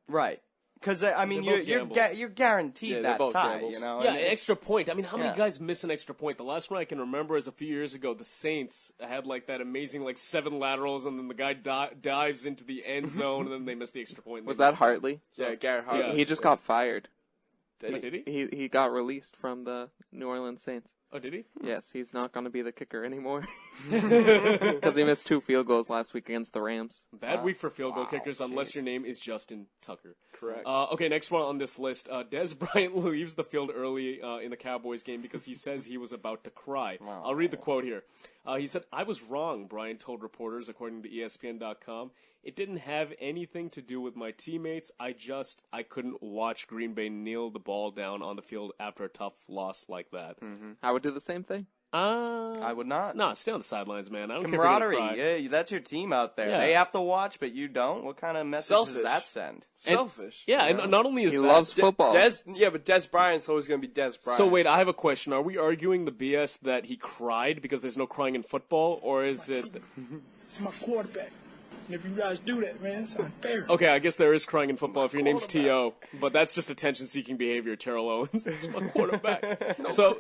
Speaker 5: Right. Because I mean, you're guaranteed that tie.
Speaker 3: Gambles.
Speaker 5: You know.
Speaker 2: Yeah, an extra point. I mean, how many guys miss an extra point? The last one I can remember is a few years ago. The Saints had that amazing 7 laterals, and then the guy dives into the end zone, and then they miss the extra point.
Speaker 4: Was that Hartley?
Speaker 3: Yeah, Garrett Hartley.
Speaker 4: He just got fired.
Speaker 2: Did he?
Speaker 4: He got released from the New Orleans Saints.
Speaker 2: Oh, did he?
Speaker 4: Yes, he's not going to be the kicker anymore. Because he missed 2 field goals last week against the Rams.
Speaker 2: Bad week for field goal kickers unless your name is Justin Tucker.
Speaker 3: Correct.
Speaker 2: Okay, next one on this list. Des Bryant leaves the field early in the Cowboys game because he says he was about to cry.
Speaker 5: Wow.
Speaker 2: I'll read the quote here. He said, "I was wrong," Bryant told reporters, according to ESPN.com. "It didn't have anything to do with my teammates. I couldn't watch Green Bay kneel the ball down on the field after a tough loss like that."
Speaker 5: Mm-hmm.
Speaker 4: I would do the same thing.
Speaker 5: I would not.
Speaker 2: Nah, stay on the sidelines, man. I don't
Speaker 5: Camaraderie,
Speaker 2: care if you're gonna cry.
Speaker 5: yeah, that's your team out there.
Speaker 2: Yeah.
Speaker 5: They have to watch, but you don't. What kind of message does that send?
Speaker 3: Selfish.
Speaker 2: Yeah, and not only is
Speaker 4: He
Speaker 2: that...
Speaker 4: loves football.
Speaker 3: But Des Bryant's always going to be Des Bryant.
Speaker 2: So wait, I have a question. Are we arguing the BS that he cried because there's no crying in football, or is it...
Speaker 20: It's my quarterback. And if you guys do that, man, it's unfair.
Speaker 2: Okay, I guess there is crying in football if your name's T.O., but that's just attention-seeking behavior, Terrell Owens. It's my quarterback. So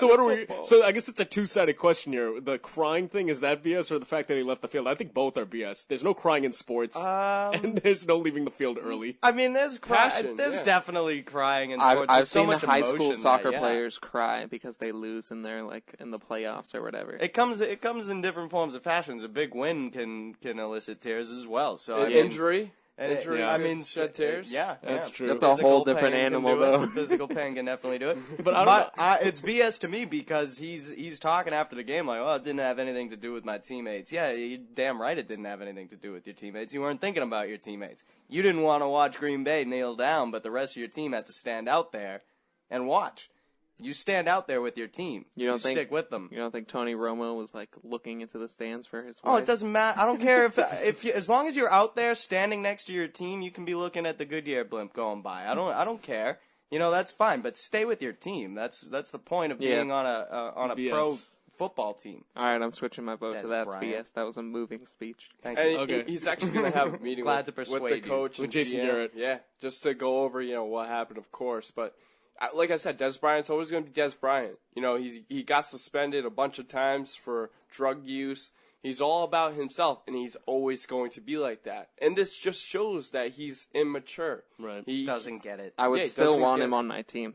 Speaker 2: what are we... So I guess it's a two-sided question here. The crying thing, is that BS, or the fact that he left the field? I think both are BS. There's no crying in sports, and there's no leaving the field early.
Speaker 5: I mean, there's definitely crying in sports.
Speaker 4: I've
Speaker 5: There's so
Speaker 4: seen the
Speaker 5: much
Speaker 4: high school
Speaker 5: emotion
Speaker 4: soccer
Speaker 5: that,
Speaker 4: players cry because they lose in their in the playoffs or whatever.
Speaker 5: It comes in different forms of fashions. A big win can elicit tears as well. So
Speaker 3: injury.
Speaker 5: Injury.
Speaker 3: Yeah.
Speaker 5: I mean,
Speaker 3: shed tears.
Speaker 5: Yeah,
Speaker 2: that's true.
Speaker 4: That's a whole different animal, though.
Speaker 5: Physical pain can definitely do it.
Speaker 2: But
Speaker 5: it's BS to me because he's talking after the game like, "Oh, it didn't have anything to do with my teammates." Yeah, you're damn right it didn't have anything to do with your teammates. You weren't thinking about your teammates. You didn't want to watch Green Bay kneel down, but the rest of your team had to stand out there and watch. You stand out there with your team. You stick with them.
Speaker 4: You don't think Tony Romo was looking into the stands for his wife?
Speaker 5: Oh, it doesn't matter. I don't care if you, as long as you're out there standing next to your team, you can be looking at the Goodyear blimp going by. I don't care. That's fine. But stay with your team. That's the point of being on a pro football team.
Speaker 4: All right, I'm switching my vote to that.
Speaker 5: Bryant.
Speaker 4: BS. That was a moving speech.
Speaker 5: Thank you.
Speaker 3: And he's actually going to have a meeting with the coach and
Speaker 2: Jason
Speaker 3: GM.
Speaker 2: Garrett.
Speaker 3: Yeah, just to go over what happened, of course. But like I said, Des Bryant's always going to be Des Bryant. He got suspended a bunch of times for drug use. He's all about himself, and he's always going to be like that. And this just shows that he's immature.
Speaker 2: Right.
Speaker 5: He doesn't get it.
Speaker 4: I would still want him on my team.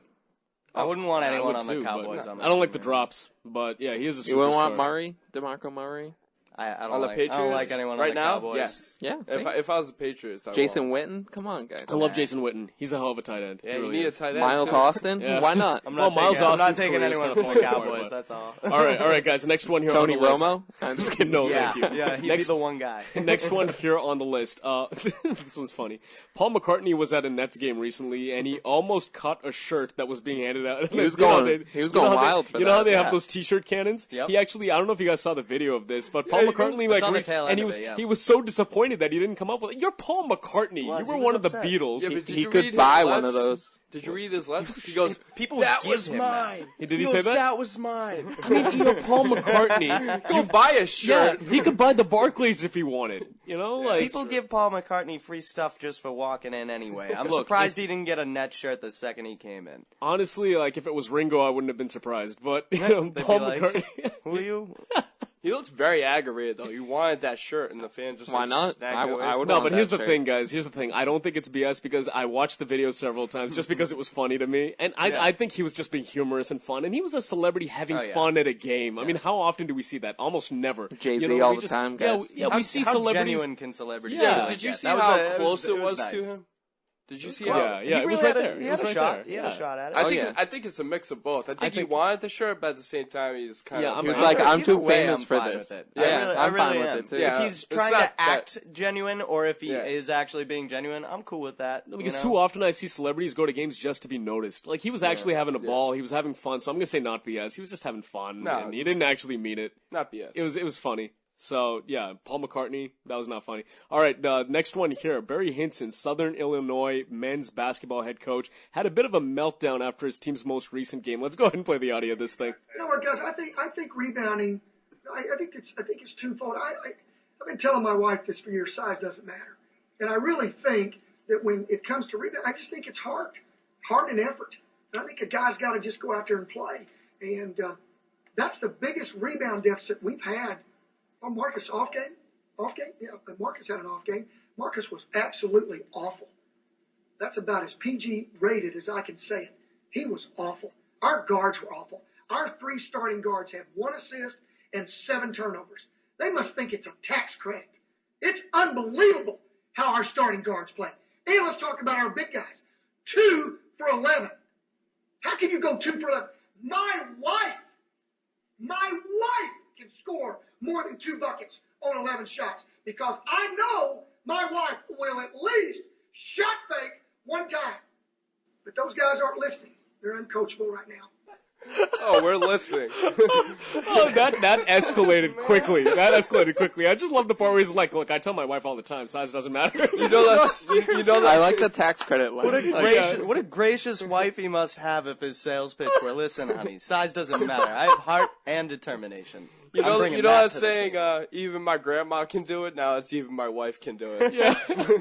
Speaker 5: I wouldn't want anyone on the
Speaker 2: too,
Speaker 5: Cowboys.
Speaker 2: I don't like the drops, but yeah, he is a superstar.
Speaker 4: You wouldn't want Murray? DeMarco Murray?
Speaker 5: I
Speaker 3: on the Patriots?
Speaker 5: I don't like anyone
Speaker 3: right
Speaker 5: on the
Speaker 3: now?
Speaker 5: Cowboys.
Speaker 3: Yes.
Speaker 4: Yeah.
Speaker 3: If I was the Patriots, I
Speaker 4: Jason Witten? Come on, guys.
Speaker 2: I love Jason Witten. He's a hell of a tight end.
Speaker 3: Yeah,
Speaker 2: He
Speaker 3: you
Speaker 2: really
Speaker 3: need
Speaker 2: is.
Speaker 3: a tight end.
Speaker 4: Miles
Speaker 3: too.
Speaker 4: Austin?
Speaker 2: Yeah.
Speaker 4: Why not?
Speaker 5: I'm not taking anyone from the Cowboys. That's all.
Speaker 2: All right, guys. Next one here
Speaker 4: Tony
Speaker 2: on the list.
Speaker 4: Romo? I'm just kidding.
Speaker 2: No,
Speaker 5: Yeah,
Speaker 2: thank you.
Speaker 5: yeah, he'd be the one guy.
Speaker 2: Next one here on the list. This one's funny. Paul McCartney was at a Nets game recently, and he almost cut a shirt that was being handed out.
Speaker 4: He was going wild for that.
Speaker 2: You know how they have those T-shirt cannons?
Speaker 5: Yep.
Speaker 2: He actually, I don't know if you guys saw the video of this, but Paul McCartney and he was so disappointed that he didn't come up with it. You're Paul McCartney. You were one of the Beatles.
Speaker 3: Yeah, but
Speaker 4: He could buy one of those.
Speaker 3: Did you read his letter? He goes,
Speaker 5: People
Speaker 3: that
Speaker 5: give
Speaker 3: was
Speaker 5: him
Speaker 3: mine.
Speaker 2: Did he say that?
Speaker 3: That was mine.
Speaker 2: I mean, you're Paul McCartney.
Speaker 3: Go buy a shirt.
Speaker 2: Yeah, he could buy the Barclays if he wanted.
Speaker 5: People give Paul McCartney free stuff just for walking in anyway. I'm
Speaker 2: Look,
Speaker 5: surprised he didn't get a net shirt the second he came in.
Speaker 2: Honestly, if it was Ringo, I wouldn't have been surprised. But
Speaker 5: They'd
Speaker 2: Paul
Speaker 5: be like,
Speaker 2: McCartney.
Speaker 5: Who are you?
Speaker 3: He looked very aggravated, though. He wanted that shirt, and the fan just
Speaker 4: Why not?
Speaker 3: snagged it away
Speaker 4: I would
Speaker 2: No,
Speaker 4: want
Speaker 2: but
Speaker 4: that
Speaker 2: here's the
Speaker 4: shirt.
Speaker 2: thing, guys. Here's the thing. I don't think it's BS because I watched the video several times just because it was funny to me. And I think he was just being humorous and fun. And he was a celebrity having fun at a game. I mean, how often do we see that? Almost never.
Speaker 4: Jay-Z all the time, guys.
Speaker 2: Yeah, we see
Speaker 5: how
Speaker 2: celebrities.
Speaker 5: genuine can celebrities
Speaker 2: Yeah,
Speaker 5: be
Speaker 2: but
Speaker 3: Did
Speaker 5: like
Speaker 3: you
Speaker 5: that?
Speaker 3: see
Speaker 5: That
Speaker 3: how close
Speaker 5: it
Speaker 3: it was
Speaker 5: nice.
Speaker 3: to him? Did you see
Speaker 2: Yeah,
Speaker 3: how?
Speaker 2: yeah,
Speaker 5: He
Speaker 2: it was
Speaker 5: really
Speaker 2: right
Speaker 5: had
Speaker 2: there.
Speaker 5: He
Speaker 2: It
Speaker 5: had
Speaker 2: was
Speaker 5: a
Speaker 2: right
Speaker 5: shot.
Speaker 2: there.
Speaker 5: He had a shot at it.
Speaker 3: I think it's a mix of both. I think he wanted the shirt, but at the same time, he just kind of.
Speaker 4: He was like, I'm too famous
Speaker 5: I'm
Speaker 4: for
Speaker 5: fine
Speaker 4: this.
Speaker 5: with it.
Speaker 4: Yeah,
Speaker 5: I
Speaker 4: I'm
Speaker 5: really
Speaker 4: fine
Speaker 5: am.
Speaker 4: with it, too.
Speaker 3: Yeah.
Speaker 5: If he's
Speaker 3: It's
Speaker 5: trying
Speaker 3: not
Speaker 5: to act genuine or if he
Speaker 3: Yeah.
Speaker 5: is actually being genuine, I'm cool with that.
Speaker 2: Because too often I see celebrities go to games just to be noticed. He was actually having a ball. He was having fun. So I'm going to say not BS. He was just having fun.
Speaker 3: No.
Speaker 2: And he didn't actually mean it.
Speaker 3: Not BS.
Speaker 2: It was funny. So, yeah, Paul McCartney, that was not funny. All right, the next one here. Barry Hinson, Southern Illinois men's basketball head coach, had a bit of a meltdown after his team's most recent game. Let's go ahead and play the audio of this thing.
Speaker 18: You know what, guys? I think rebounding. I think it's twofold. I've been telling my wife this for years. Size doesn't matter, and I really think that when it comes to rebound, I just think it's heart and effort. And I think a guy's got to just go out there and play, and that's the biggest rebound deficit we've had. Oh, Marcus off game? Yeah, Marcus had an off game. Marcus was absolutely awful. That's about as PG rated as I can say it. He was awful. Our guards were awful. Our 3 starting guards have 1 assist and 7 turnovers. They must think it's a tax credit. It's unbelievable how our starting guards play. And let's talk about our big guys. 2 for 11. How can you go 2 for 11? My wife can score more than 2 buckets on 11 shots because I know my wife will at least shot fake 1 time. But those guys aren't listening. They're uncoachable right now.
Speaker 3: Oh, we're listening.
Speaker 2: That escalated quickly. I just love the part where he's like, "Look, I tell my wife all the time, size doesn't matter."
Speaker 4: I like the tax credit line.
Speaker 5: What a gracious wife he must have if his sales pitch were, "Listen, honey, size doesn't matter. I have heart and determination."
Speaker 3: You know that saying, even my grandma can do it, now it's even my wife can do it.
Speaker 5: Yeah.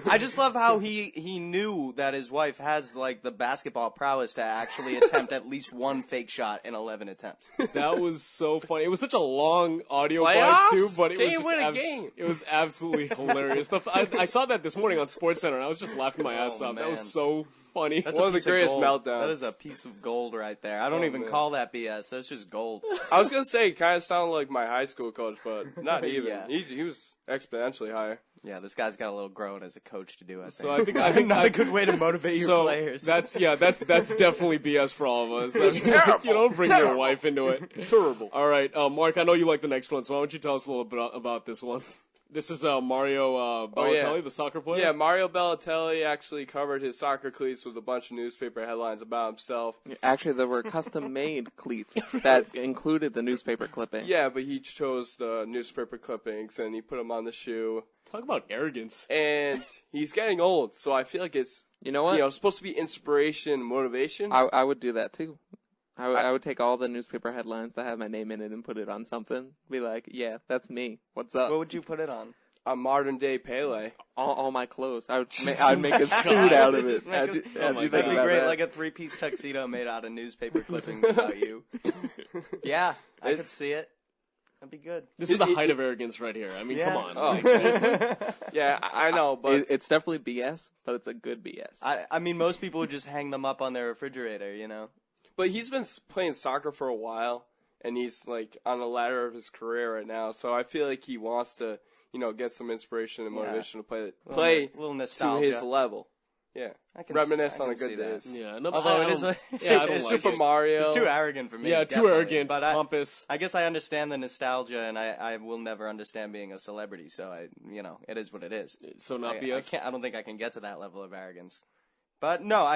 Speaker 5: I just love how he knew that his wife has, like, the basketball prowess to actually attempt at least 1 fake shot in 11 attempts.
Speaker 2: That was so funny. It was such a long audio
Speaker 3: Playoffs?
Speaker 2: bite, too, but it
Speaker 3: Can't
Speaker 2: was just
Speaker 3: win a game.
Speaker 2: it was absolutely hilarious. I saw that this morning on SportsCenter, and I was just laughing my ass off.
Speaker 5: Man.
Speaker 2: That was so funny.
Speaker 5: That's
Speaker 3: one of the
Speaker 5: piece
Speaker 3: greatest
Speaker 5: gold.
Speaker 3: meltdowns.
Speaker 5: That is a piece of gold right there. I don't even call that BS. That's just gold.
Speaker 3: I was going to say, it kind of sounded like my high school coach, but not even.
Speaker 5: Yeah.
Speaker 3: He was exponentially higher.
Speaker 5: Yeah, this guy's got a little growing as a coach to do, I think.
Speaker 2: So I think
Speaker 5: not a good way to motivate your players.
Speaker 2: That's definitely BS for all of us. That's terrible. You don't bring your wife into it.
Speaker 3: Terrible.
Speaker 2: All right, Mark, I know you like the next one, so why don't you tell us a little bit about this one? This is Mario Balotelli, the soccer player?
Speaker 3: Yeah, Mario Balotelli actually covered his soccer cleats with a bunch of newspaper headlines about himself.
Speaker 4: Actually, there were custom-made cleats that included the newspaper clipping.
Speaker 3: Yeah, but he chose the newspaper clippings and he put them on the shoe.
Speaker 2: Talk about arrogance.
Speaker 3: And he's getting old, so I feel like it's supposed to be inspiration and motivation.
Speaker 4: I would do that, too. I would take all the newspaper headlines that have my name in it and put it on something. Be like, yeah, that's me. What's up?
Speaker 5: What would you put it on?
Speaker 3: A modern day Pele.
Speaker 4: All my clothes. I'd make a suit out of it.
Speaker 5: That'd be great, like a 3-piece tuxedo made out of newspaper clippings about you. Yeah, I could see it. That'd be good.
Speaker 2: This is the height of arrogance right here. I mean, come on.
Speaker 3: Oh.
Speaker 2: Like, seriously?
Speaker 3: Yeah, I know, but
Speaker 4: it's definitely BS, but it's a good BS.
Speaker 5: I mean, most people would just hang them up on their refrigerator, you know?
Speaker 3: But he's been playing soccer for a while, and he's like on the ladder of his career right now. So I feel like he wants to, get some inspiration and motivation to play
Speaker 5: a little nostalgia.
Speaker 3: to his level. Yeah, reminisce on the good days.
Speaker 2: Yeah,
Speaker 5: although
Speaker 2: it's
Speaker 3: Super Mario.
Speaker 5: It's too arrogant for me.
Speaker 2: Yeah, too arrogant,
Speaker 5: but
Speaker 2: pompous.
Speaker 5: I guess I understand the nostalgia, and I will never understand being a celebrity. So it is what it is.
Speaker 2: So not BS.
Speaker 5: I don't think I can get to that level of arrogance. But no,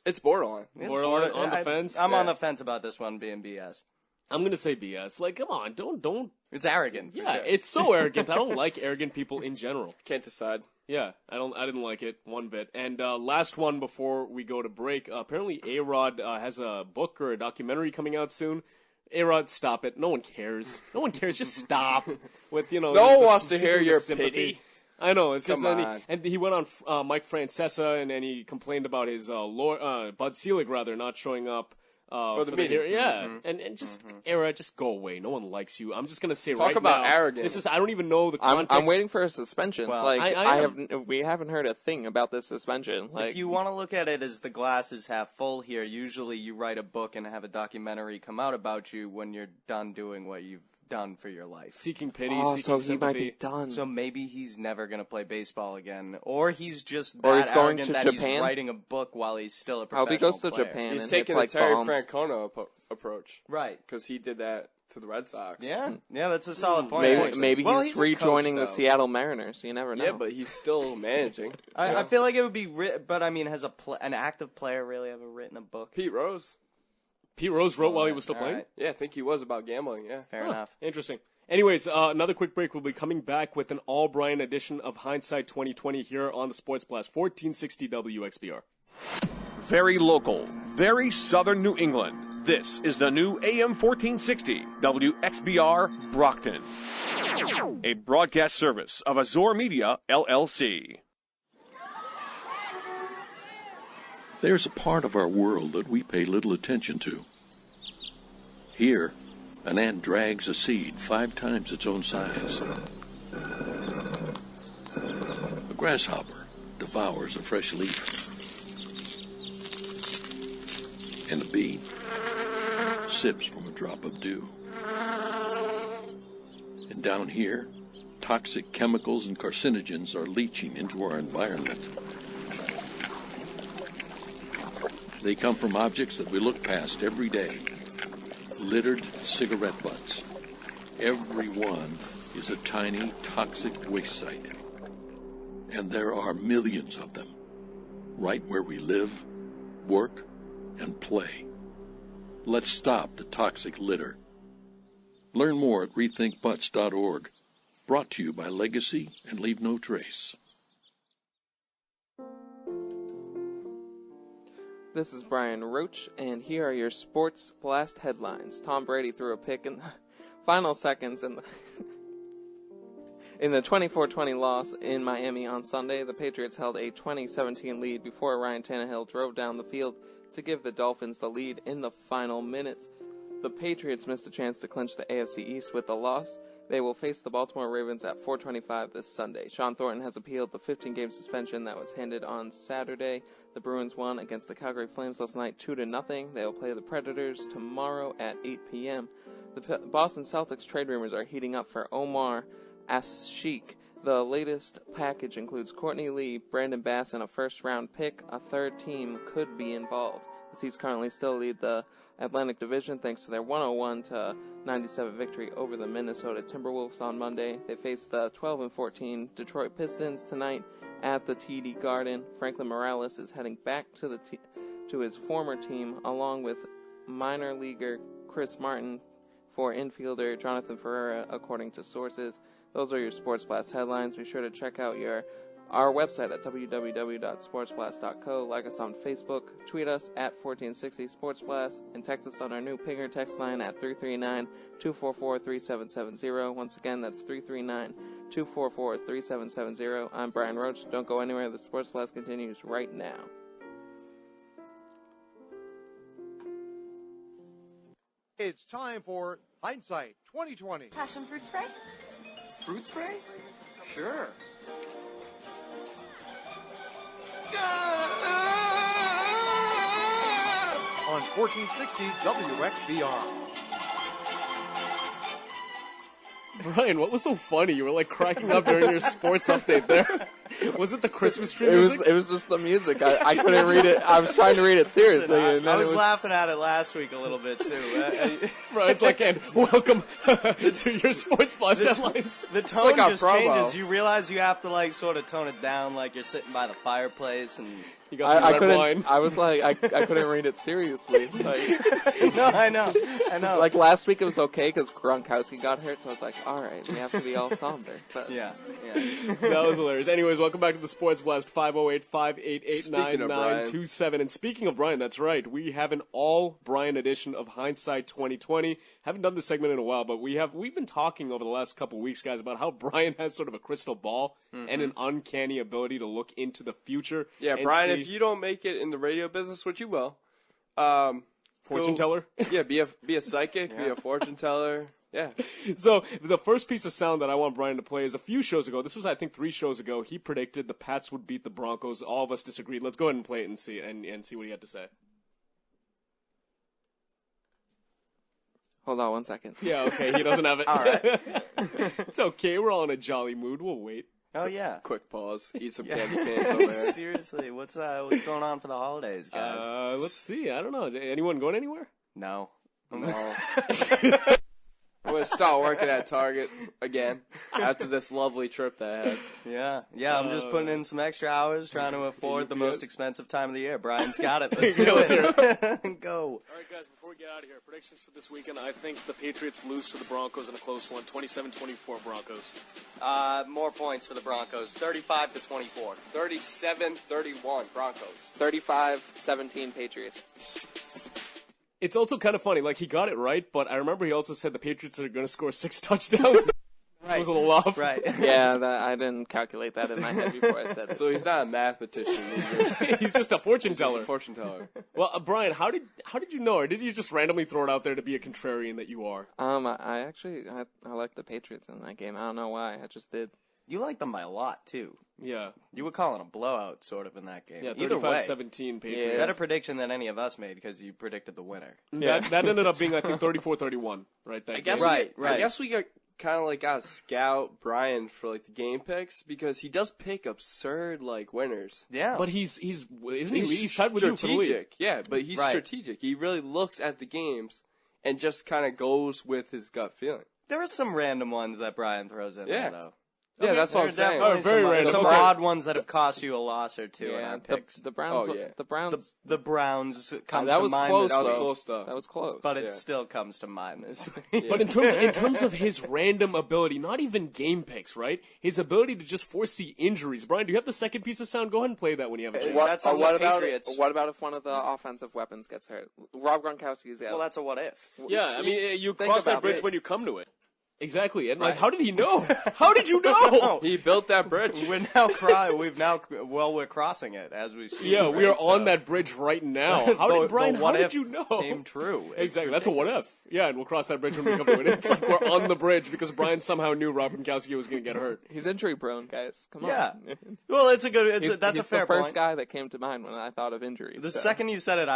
Speaker 3: it's borderline.
Speaker 2: Borderline on the fence.
Speaker 5: I'm on the fence about this one being BS.
Speaker 2: I'm gonna say BS. Like, come on, don't.
Speaker 5: It's arrogant. For sure.
Speaker 2: It's so arrogant. I don't like arrogant people in general.
Speaker 3: Can't decide.
Speaker 2: Yeah, I didn't like it one bit. And last one before we go to break. Apparently, A-Rod has a book or a documentary coming out soon. A-Rod, stop it. No one cares. No one cares. Just stop with
Speaker 3: No one wants to hear your pity.
Speaker 2: I know, it's just
Speaker 3: and
Speaker 2: he went on Mike Francesa and he complained about his Bud Selig not showing up for the meeting. And just era, just go away. No one likes you. I'm just gonna say
Speaker 3: Talk about
Speaker 2: now,
Speaker 3: arrogance.
Speaker 2: I don't even know the context.
Speaker 4: I'm waiting for a suspension.
Speaker 5: Well,
Speaker 4: we haven't heard a thing about this suspension.
Speaker 5: If you want to look at it as the glass is half full here, usually you write a book and have a documentary come out about you when you're done doing what you've done for your life.
Speaker 2: Seeking pity, seeking
Speaker 4: so
Speaker 2: sympathy.
Speaker 4: He might be done.
Speaker 5: So maybe he's never going to play baseball again. Or he's just
Speaker 4: or
Speaker 5: that
Speaker 4: he's going
Speaker 5: arrogant
Speaker 4: to
Speaker 5: that
Speaker 4: Japan?
Speaker 5: He's writing a book while he's still a
Speaker 4: professional
Speaker 5: player.
Speaker 4: He goes to Japan
Speaker 3: He's
Speaker 4: and
Speaker 3: taking
Speaker 4: like
Speaker 3: the Terry
Speaker 4: bombs.
Speaker 3: Francona approach.
Speaker 5: Right.
Speaker 3: Because he did that to the Red Sox.
Speaker 5: Yeah, that's a solid point.
Speaker 4: Maybe he's rejoining the Seattle Mariners. You never know.
Speaker 3: Yeah, but he's still managing.
Speaker 5: I feel like it would be, but I mean, has an active player really ever written a book?
Speaker 3: Pete Rose.
Speaker 2: Pete Rose wrote while he was still playing?
Speaker 5: Right.
Speaker 3: Yeah, I think he was about gambling, yeah.
Speaker 5: Fair enough.
Speaker 2: Interesting. Anyways, another quick break. We'll be coming back with an all-Brian edition of Hindsight 2020 here on the Sports Blast, 1460 WXBR.
Speaker 1: Very local, very southern New England. This is the new AM 1460 WXBR Brockton, a broadcast service of Azor Media, LLC.
Speaker 6: There's a part of our world that we pay little attention to. Here, an ant drags a seed 5 times its own size. A grasshopper devours a fresh leaf. And a bee sips from a drop of dew. And down here, toxic chemicals and carcinogens are leaching into our environment. They come from objects that we look past every day. Littered cigarette butts. Every one is a tiny toxic waste site. And there are millions of them, right where we live, work, and play. Let's stop the toxic litter. Learn more at rethinkbutts.org. Brought to you by Legacy and Leave No Trace.
Speaker 4: This is Brian Roach, and here are your Sports Blast headlines. Tom Brady threw a pick in the final seconds in the 24-20 loss in Miami on Sunday. The Patriots held a 20-17 lead before Ryan Tannehill drove down the field to give the Dolphins the lead in the final minutes. The Patriots missed a chance to clinch the AFC East with the loss. They will face the Baltimore Ravens at 4:25 this Sunday. Shawn Thornton has appealed the 15-game suspension that was handed on Saturday. The Bruins won against the Calgary Flames last night 2-0. They will play the Predators tomorrow at 8 p.m. The Boston Celtics trade rumors are heating up for Omar Asik. The latest package includes Courtney Lee, Brandon Bass, and a first-round pick. A third team could be involved. The Seas currently still lead the Atlantic Division thanks to their 101-97 victory over the Minnesota Timberwolves on Monday. They face the 12-14 Detroit Pistons tonight at the TD Garden. Franklin Morales is heading back to his former team along with minor leaguer Chris Martin for infielder Jonathan Ferreira, according to sources. Those are your Sports Blast headlines. Be sure to check out our website at www.sportsblast.co. Like us on Facebook. Tweet us at 1460 Sports Blast. And text us on our new Pinger text line at 339-244-3770. Once again, that's 339-244-3770. I'm Brian Roach. Don't go anywhere. The Sports Blast continues right now.
Speaker 9: It's time for Hindsight 2020.
Speaker 22: Passion fruit spray?
Speaker 9: Fruit spray? Sure. On 1460 WXBR.
Speaker 2: Brian, what was so funny? You were like cracking up during your sports update there. Was it the Christmas tree music?
Speaker 4: It was just the music. I couldn't read it. I was trying to read it seriously.
Speaker 5: Listen, I was laughing at it last week a little bit too.
Speaker 2: Brian's like, and welcome to your Sports Blast headlines.
Speaker 5: The tone just changes. You realize you have to like sort of tone it down, like you're sitting by the fireplace and.
Speaker 2: You got some red wine.
Speaker 4: I was like, I couldn't read it seriously. Like,
Speaker 5: no, I know.
Speaker 4: Like last week it was okay because Gronkowski got hurt, so I was like, all right, we have to be all somber. But
Speaker 5: yeah.
Speaker 2: That was hilarious. Anyways, welcome back to the Sports Blast, 508-588-9927. And speaking of Brian, that's right, we have an all Brian edition of Hindsight 2020. Haven't done this segment in a while, but we've been talking over the last couple of weeks, guys, about how Brian has sort of a crystal ball and an uncanny ability to look into the future.
Speaker 3: Yeah, Brian, if you don't make it in the radio business, which you will,
Speaker 2: fortune teller.
Speaker 3: Yeah, be a psychic, be a fortune teller. Yeah.
Speaker 2: So the first piece of sound that I want Brian to play is a few shows ago. This was, I think, 3 shows ago. He predicted the Pats would beat the Broncos. All of us disagreed. Let's go ahead and play it and see what he had to say.
Speaker 4: Hold on 1 second.
Speaker 2: Yeah, okay. He doesn't have it.
Speaker 5: All right.
Speaker 2: It's okay. We're all in a jolly mood. We'll wait.
Speaker 5: Oh yeah.
Speaker 3: Quick pause. Eat some candy canes over there.
Speaker 5: Seriously, what's going on for the holidays, guys?
Speaker 2: Let's see. I don't know. Anyone going anywhere?
Speaker 5: No.
Speaker 3: I'm going to start working at Target again after this lovely trip that I had.
Speaker 5: Yeah. I'm just putting in some extra hours trying to afford the most expensive time of the year. Brian's got it. Let's do it. Go.
Speaker 2: All right, guys, before we get out of here, predictions for this weekend. I think the Patriots lose to the Broncos in a close one, 27-24 Broncos.
Speaker 5: More points for the Broncos, 35-24.
Speaker 3: 37-31 Broncos.
Speaker 4: 35-17 Patriots.
Speaker 2: It's also kind of funny. Like, he got it right, but I remember he also said the Patriots are going to score 6 touchdowns. It was a little off.
Speaker 5: Right.
Speaker 4: Yeah, I didn't calculate that in my head before I said it.
Speaker 3: So he's not a mathematician.
Speaker 2: He's just a fortune teller.
Speaker 3: Fortune teller.
Speaker 2: Well, Brian, how did you know, or did you just randomly throw it out there to be a contrarian that you are?
Speaker 4: I like the Patriots in that game. I don't know why. I just did.
Speaker 5: You liked them by a lot, too.
Speaker 2: Yeah.
Speaker 5: You were calling a blowout, sort of, in that game.
Speaker 2: Yeah,
Speaker 5: Either way,
Speaker 2: 35-17 Patriots.
Speaker 5: Yeah. Better prediction than any of us made because you predicted the winner.
Speaker 2: That ended up being, I think, 34-31, right?
Speaker 3: I guess
Speaker 5: right.
Speaker 3: I guess we got kind of like got to scout Brian for like the game picks because he does pick absurd like winners.
Speaker 5: Yeah,
Speaker 2: but he's tied with you for the lead.
Speaker 3: Strategic. Yeah, but he's strategic. He really looks at the games and just kind of goes with his gut feeling.
Speaker 5: There are some random ones that Brian throws in there, though.
Speaker 3: Yeah, that's what I'm saying.
Speaker 5: Very random. Some odd ones that have cost you a loss or two in our picks.
Speaker 4: The Browns.
Speaker 5: The Browns comes
Speaker 4: that
Speaker 5: to
Speaker 4: was
Speaker 5: mind.
Speaker 4: close.
Speaker 5: This
Speaker 3: That was
Speaker 5: week.
Speaker 3: close stuff.
Speaker 4: That was close.
Speaker 5: But it still comes to mind this week.
Speaker 2: But in terms of his random ability, not even game picks, right? His ability to just foresee injuries. Brian, do you have the second piece of sound? Go ahead and play that when you have a chance.
Speaker 5: That's on the Patriots.
Speaker 4: What about if one of the offensive weapons gets hurt? Rob Gronkowski's out.
Speaker 5: Well, that's a what if.
Speaker 2: Yeah, I mean, you
Speaker 4: Think
Speaker 2: cross that
Speaker 4: about
Speaker 2: bridge
Speaker 4: this.
Speaker 2: when you come to it. Exactly, and like, how did he know? How did you know?
Speaker 3: He built that bridge.
Speaker 5: We're crossing it as we speak.
Speaker 2: Yeah, we are on that bridge right now. How did you know?
Speaker 5: Came true.
Speaker 2: Exactly, that's a what if. Yeah, and we'll cross that bridge when we come to it. It's like we're on the bridge because Brian somehow knew Rob Gronkowski was going to get hurt.
Speaker 4: He's injury prone, guys. Come on.
Speaker 5: Yeah. Well, that's a fair
Speaker 4: the first
Speaker 5: point.
Speaker 4: guy that came to mind when I thought of injury.
Speaker 5: The second you said it,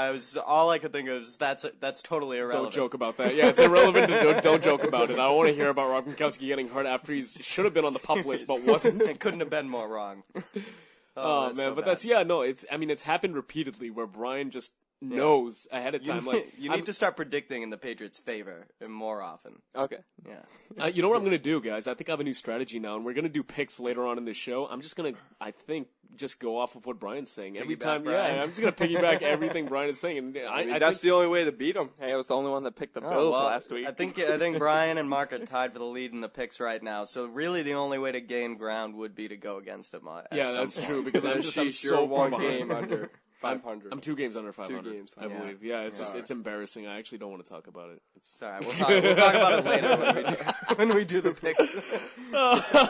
Speaker 5: all I could think of is that's totally irrelevant.
Speaker 2: Don't joke about that. Yeah, it's irrelevant. Don't joke about it. I don't want to hear about Rob Gronkowski getting hurt after he should have been on the PUP list but wasn't.
Speaker 5: It couldn't have been more wrong.
Speaker 2: Oh man,
Speaker 5: so
Speaker 2: but
Speaker 5: bad.
Speaker 2: it's happened repeatedly where Brian just knows ahead of time.
Speaker 5: You need to start predicting in the Patriots' favor more often.
Speaker 4: Okay.
Speaker 5: Yeah.
Speaker 2: You know what I'm going to do, guys? I think I have a new strategy now, and we're going to do picks later on in this show. I'm just going to, I think, just go off of what Brian's saying every time.
Speaker 5: Brian.
Speaker 2: Yeah, I'm just going to piggyback everything Brian is saying. And
Speaker 3: I mean, that's the only way to beat him.
Speaker 4: Hey, I was the only one that picked the Bills last week.
Speaker 5: I think Brian and Mark are tied for the lead in the picks right now. So really, the only way to gain ground would be to go against him.
Speaker 2: That's true because I'm
Speaker 3: you're
Speaker 2: so
Speaker 3: one
Speaker 2: far
Speaker 3: game
Speaker 2: behind.
Speaker 3: under 500.
Speaker 2: I'm 2 games under 500.
Speaker 3: 2 games,
Speaker 2: I believe. Yeah, it's embarrassing. I actually don't want to talk about it.
Speaker 5: It's all right. We'll talk about it later when we do the picks.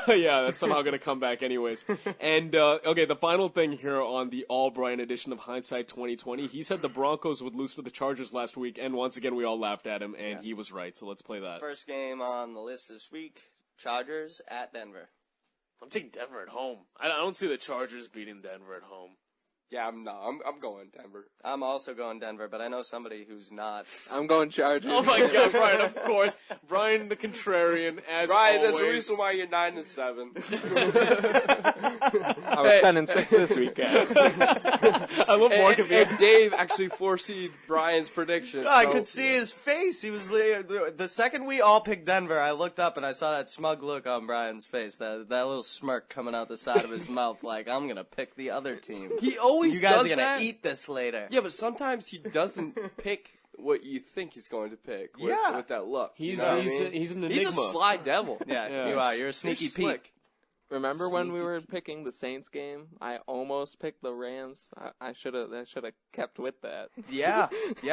Speaker 2: Yeah, that's somehow going to come back anyways. And okay, the final thing here on the All Brian edition of Hindsight 2020. He said the Broncos would lose to the Chargers last week, and once again we all laughed at him, and he was right. So let's play that.
Speaker 5: First game on the list this week: Chargers at Denver.
Speaker 2: I'm taking Denver at home. I don't see the Chargers beating Denver at home.
Speaker 3: Yeah, I'm going Denver.
Speaker 5: I'm also going Denver, but I know somebody who's not.
Speaker 4: I'm going Chargers.
Speaker 2: Oh my God, Brian! Of course, Brian the contrarian, as
Speaker 3: Brian,
Speaker 2: always.
Speaker 3: there's a reason why you're 9-7.
Speaker 4: I was 10-6 this week, guys.
Speaker 2: I love Mark
Speaker 3: and Dave actually foreseed Brian's prediction.
Speaker 5: I could see his face. He was the second we all picked Denver. I looked up and I saw that smug look on Brian's face. That little smirk coming out the side of his mouth, like I'm gonna pick the other team.
Speaker 3: He always
Speaker 5: you guys
Speaker 3: does
Speaker 5: are gonna
Speaker 3: that.
Speaker 5: eat this later.
Speaker 3: Yeah, but sometimes he doesn't pick what you think he's going to pick. With that look.
Speaker 2: He's
Speaker 3: you know
Speaker 2: an enigma.
Speaker 3: He's a sly devil.
Speaker 5: Yeah, you are. You're a sneaky Pete.
Speaker 4: Remember when we were picking the Saints game? I almost picked the Rams. I should have kept with that.
Speaker 5: Yeah,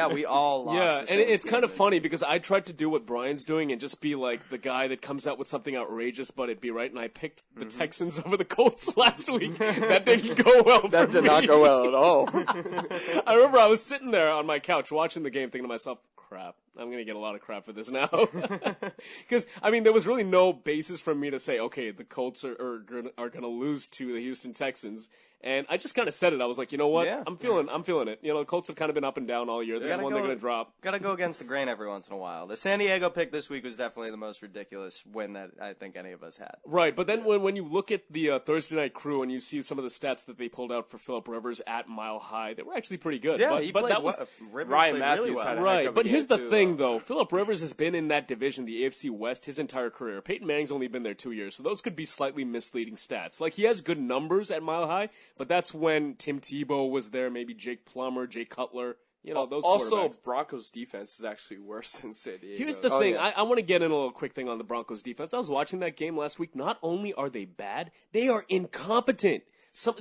Speaker 5: we all lost.
Speaker 2: Yeah,
Speaker 5: the
Speaker 2: and
Speaker 5: Saints
Speaker 2: it's kind of
Speaker 5: game.
Speaker 2: funny because I tried to do what Brian's doing and just be like the guy that comes out with something outrageous, but it'd be right. And I picked the Texans over the Colts last week. That didn't go well.
Speaker 4: That did not go well at all.
Speaker 2: I remember I was sitting there on my couch watching the game, thinking to myself, crap, I'm going to get a lot of crap for this now. Because, I mean, there was really no basis for me to say, okay, the Colts are going to lose to the Houston Texans. And I just kind of said it. I was like, you know what?
Speaker 5: Yeah.
Speaker 2: I'm feeling it. You know, the Colts have kind of been up and down all year. This is one they're going to drop.
Speaker 5: Got to go against the grain every once in a while. The San Diego pick this week was definitely the most ridiculous win that I think any of us had.
Speaker 2: Right, but then when you look at the Thursday Night Crew and you see some of the stats that they pulled out for Phillip Rivers at Mile High, they were actually pretty good.
Speaker 5: Yeah,
Speaker 2: but,
Speaker 5: he
Speaker 2: but
Speaker 5: played
Speaker 2: that was
Speaker 5: Rivers
Speaker 3: Ryan
Speaker 5: played
Speaker 3: Matthews
Speaker 5: really well.
Speaker 3: had a heck
Speaker 2: right.
Speaker 3: of a
Speaker 2: But
Speaker 3: game
Speaker 2: here's the
Speaker 3: too,
Speaker 2: thing, though. Phillip Rivers has been in that division, the AFC West, his entire career. Peyton Manning's only been there 2 years, so those could be slightly misleading stats. Like, he has good numbers at Mile High, but that's when Tim Tebow was there, maybe Jake Plummer, Jay Cutler. You know, those
Speaker 3: also,
Speaker 2: quarterbacks.
Speaker 3: Broncos defense is actually worse than San Diego.
Speaker 2: Here's the thing. I want to get in a little quick thing on the Broncos defense. I was watching that game last week. Not only are they bad, they are incompetent.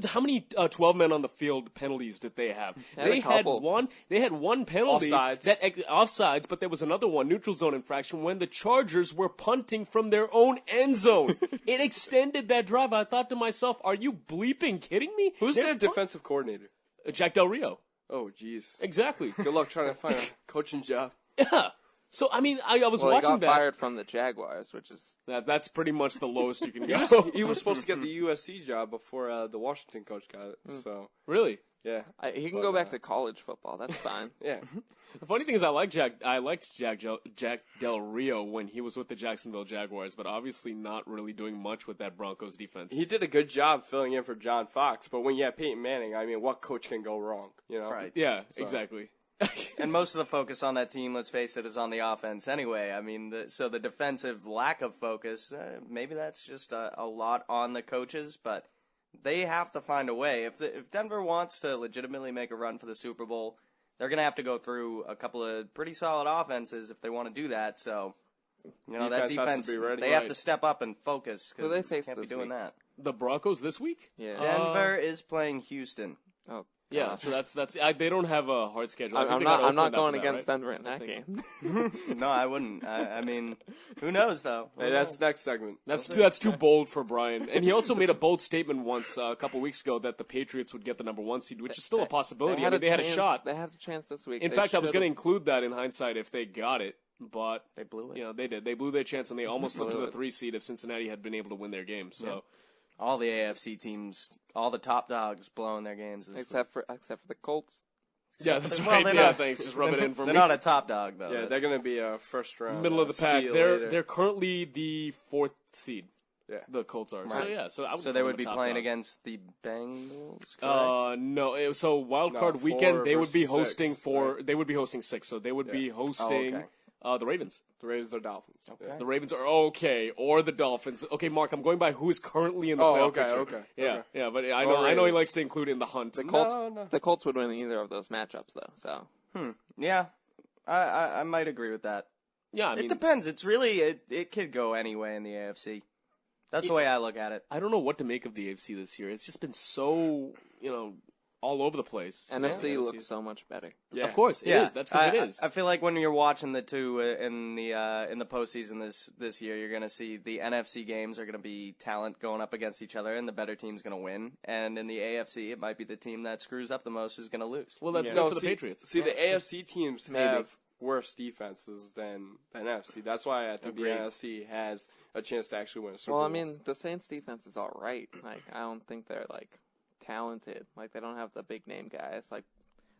Speaker 2: How many 12 men on the field penalties did they have? They had one penalty. Offsides, but there was another one, neutral zone infraction, when the Chargers were punting from their own end zone. It extended that drive. I thought to myself, are you bleeping kidding me?
Speaker 3: Who's their defensive coordinator?
Speaker 2: Jack Del Rio.
Speaker 3: Oh, jeez.
Speaker 2: Exactly.
Speaker 3: Good luck trying to find a coaching job.
Speaker 2: Yeah. So, I mean, I was
Speaker 4: Well,
Speaker 2: watching
Speaker 4: he got fired from the Jaguars, which is...
Speaker 2: That's pretty much the lowest you can go.
Speaker 3: He was supposed to get the USC job before the Washington coach got it. So
Speaker 2: Really?
Speaker 3: Yeah.
Speaker 4: He can go back to college football. That's fine.
Speaker 3: Yeah.
Speaker 2: The funny thing is, I liked Jack Del Rio when he was with the Jacksonville Jaguars, but obviously not really doing much with that Broncos defense.
Speaker 3: He did a good job filling in for John Fox, but when you have Peyton Manning, I mean, what coach can go wrong? You know?
Speaker 5: Right.
Speaker 2: Yeah, exactly.
Speaker 5: And most of the focus on that team, let's face it, is on the offense anyway. I mean, so the defensive lack of focus, maybe that's just a lot on the coaches, but they have to find a way. If Denver wants to legitimately make a run for the Super Bowl, they're going to have to go through a couple of pretty solid offenses if they want to do that. So, that defense,
Speaker 3: has to be ready.
Speaker 5: they have to step up and focus because
Speaker 4: they
Speaker 5: they
Speaker 4: face
Speaker 5: can't be
Speaker 4: this
Speaker 5: doing
Speaker 4: week?
Speaker 5: that.
Speaker 2: The Broncos this week?
Speaker 4: Yeah.
Speaker 5: Denver is playing Houston.
Speaker 4: Oh.
Speaker 2: Yeah, so that's they don't have a hard schedule.
Speaker 4: I'm not going against Denver in that game.
Speaker 5: No, I wouldn't. I mean, who knows though?
Speaker 3: Hey, that's next segment.
Speaker 2: That's too bold for Brian. And he also made a bold statement once a couple weeks ago that the Patriots would get the number 1 seed, which is still a possibility. They had a shot.
Speaker 4: They had a chance this week.
Speaker 2: In fact, I was going to include that in hindsight if they got it, but
Speaker 5: they blew it.
Speaker 2: They did. They blew their chance, and they almost slipped to the 3 seed if Cincinnati had been able to win their game. So.
Speaker 5: Yeah. All the AFC teams, all the top dogs blowing their games.
Speaker 4: Except for the Colts.
Speaker 2: Yeah, that's right. Yeah, thanks. Just rub it in for me.
Speaker 5: They're not a top dog, though.
Speaker 3: Yeah, they're going to be a first round.
Speaker 2: Middle of the pack. They're currently the 4th seed.
Speaker 3: Yeah.
Speaker 2: The Colts are.
Speaker 5: Right.
Speaker 2: So
Speaker 5: they would be playing against the Bengals, correct?
Speaker 2: No. So wild card weekend, they would be hosting 6. So they would be hosting the Ravens.
Speaker 3: The Ravens or Dolphins.
Speaker 5: Okay.
Speaker 2: The Ravens are okay, or the Dolphins. Okay, Mark, I'm going by who is currently in the playoff picture.
Speaker 3: Okay.
Speaker 2: Yeah, but I know he likes to include in the hunt.
Speaker 4: The Colts would win either of those matchups, though. So.
Speaker 5: Yeah, I might agree with that.
Speaker 2: Yeah,
Speaker 5: it depends. It's really it could go any way in the AFC. That's the way I look at it.
Speaker 2: I don't know what to make of the AFC this year. It's just been so all over the place.
Speaker 4: NFC looks so much better.
Speaker 2: Yeah. Of course, it is. That's because it is.
Speaker 5: I feel like when you're watching the two in the postseason this year, you're going to see the NFC games are going to be talent going up against each other, and the better team's going to win. And in the AFC, it might be the team that screws up the most is going to lose.
Speaker 2: Well, that's good for the Patriots.
Speaker 3: See, the AFC teams have worse defenses than NFC. That's why I think the NFC has a chance to actually win a Super Bowl.
Speaker 4: Well, I mean, the Saints defense is all right. Like, I don't think they're talented. Like, they don't have the big name guys. Like,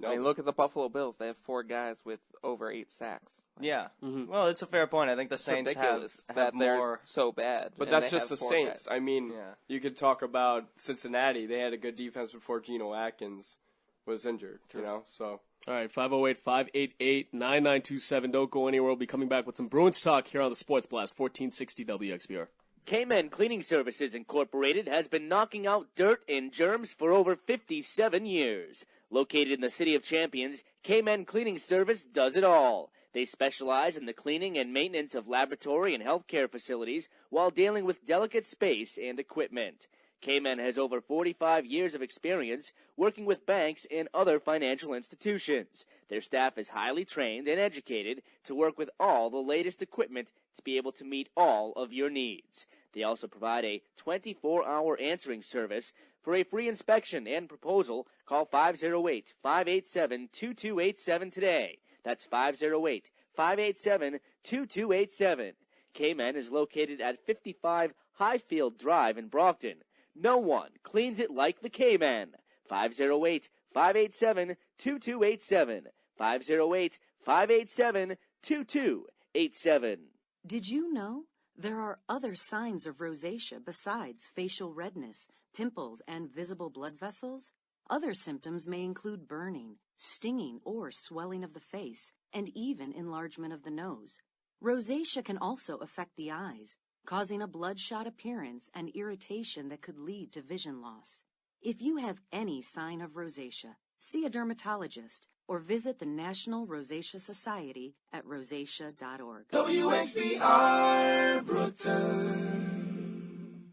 Speaker 4: I mean, look at the Buffalo Bills. They have 4 guys with over 8 sacks.
Speaker 5: Yeah. Mm-hmm. Well, it's a fair point. I think the Saints have
Speaker 4: that
Speaker 5: more.
Speaker 4: They're so bad.
Speaker 3: But that's just the Saints. Guys. I mean, you could talk about Cincinnati. They had a good defense before Geno Atkins was injured. True. So.
Speaker 2: All right, 508-588-9927. Don't go anywhere. We'll be coming back with some Bruins talk here on the Sports Blast, 1460 WXBR.
Speaker 11: K-Men Cleaning Services Incorporated has been knocking out dirt and germs for over 57 years. Located in the City of Champions, K-Men Cleaning Service does it all. They specialize in the cleaning and maintenance of laboratory and healthcare facilities while dealing with delicate space and equipment. K-Men has over 45 years of experience working with banks and other financial institutions. Their staff is highly trained and educated to work with all the latest equipment to be able to meet all of your needs. They also provide a 24-hour answering service. For a free inspection and proposal, call 508-587-2287 today. That's 508-587-2287. K-Men is located at 55 Highfield Drive in Brockton. No one cleans it like the K-Men. 508-587-2287. 508-587-2287.
Speaker 22: Did you know there are other signs of rosacea besides facial redness, pimples, and visible blood vessels? Other symptoms may include burning, stinging, or swelling of the face, and even enlargement of the nose. Rosacea can also affect the eyes, causing a bloodshot appearance and irritation that could lead to vision loss. If you have any sign of rosacea, see a dermatologist or visit the National Rosacea Society at rosacea.org.
Speaker 23: WXBR Brookton.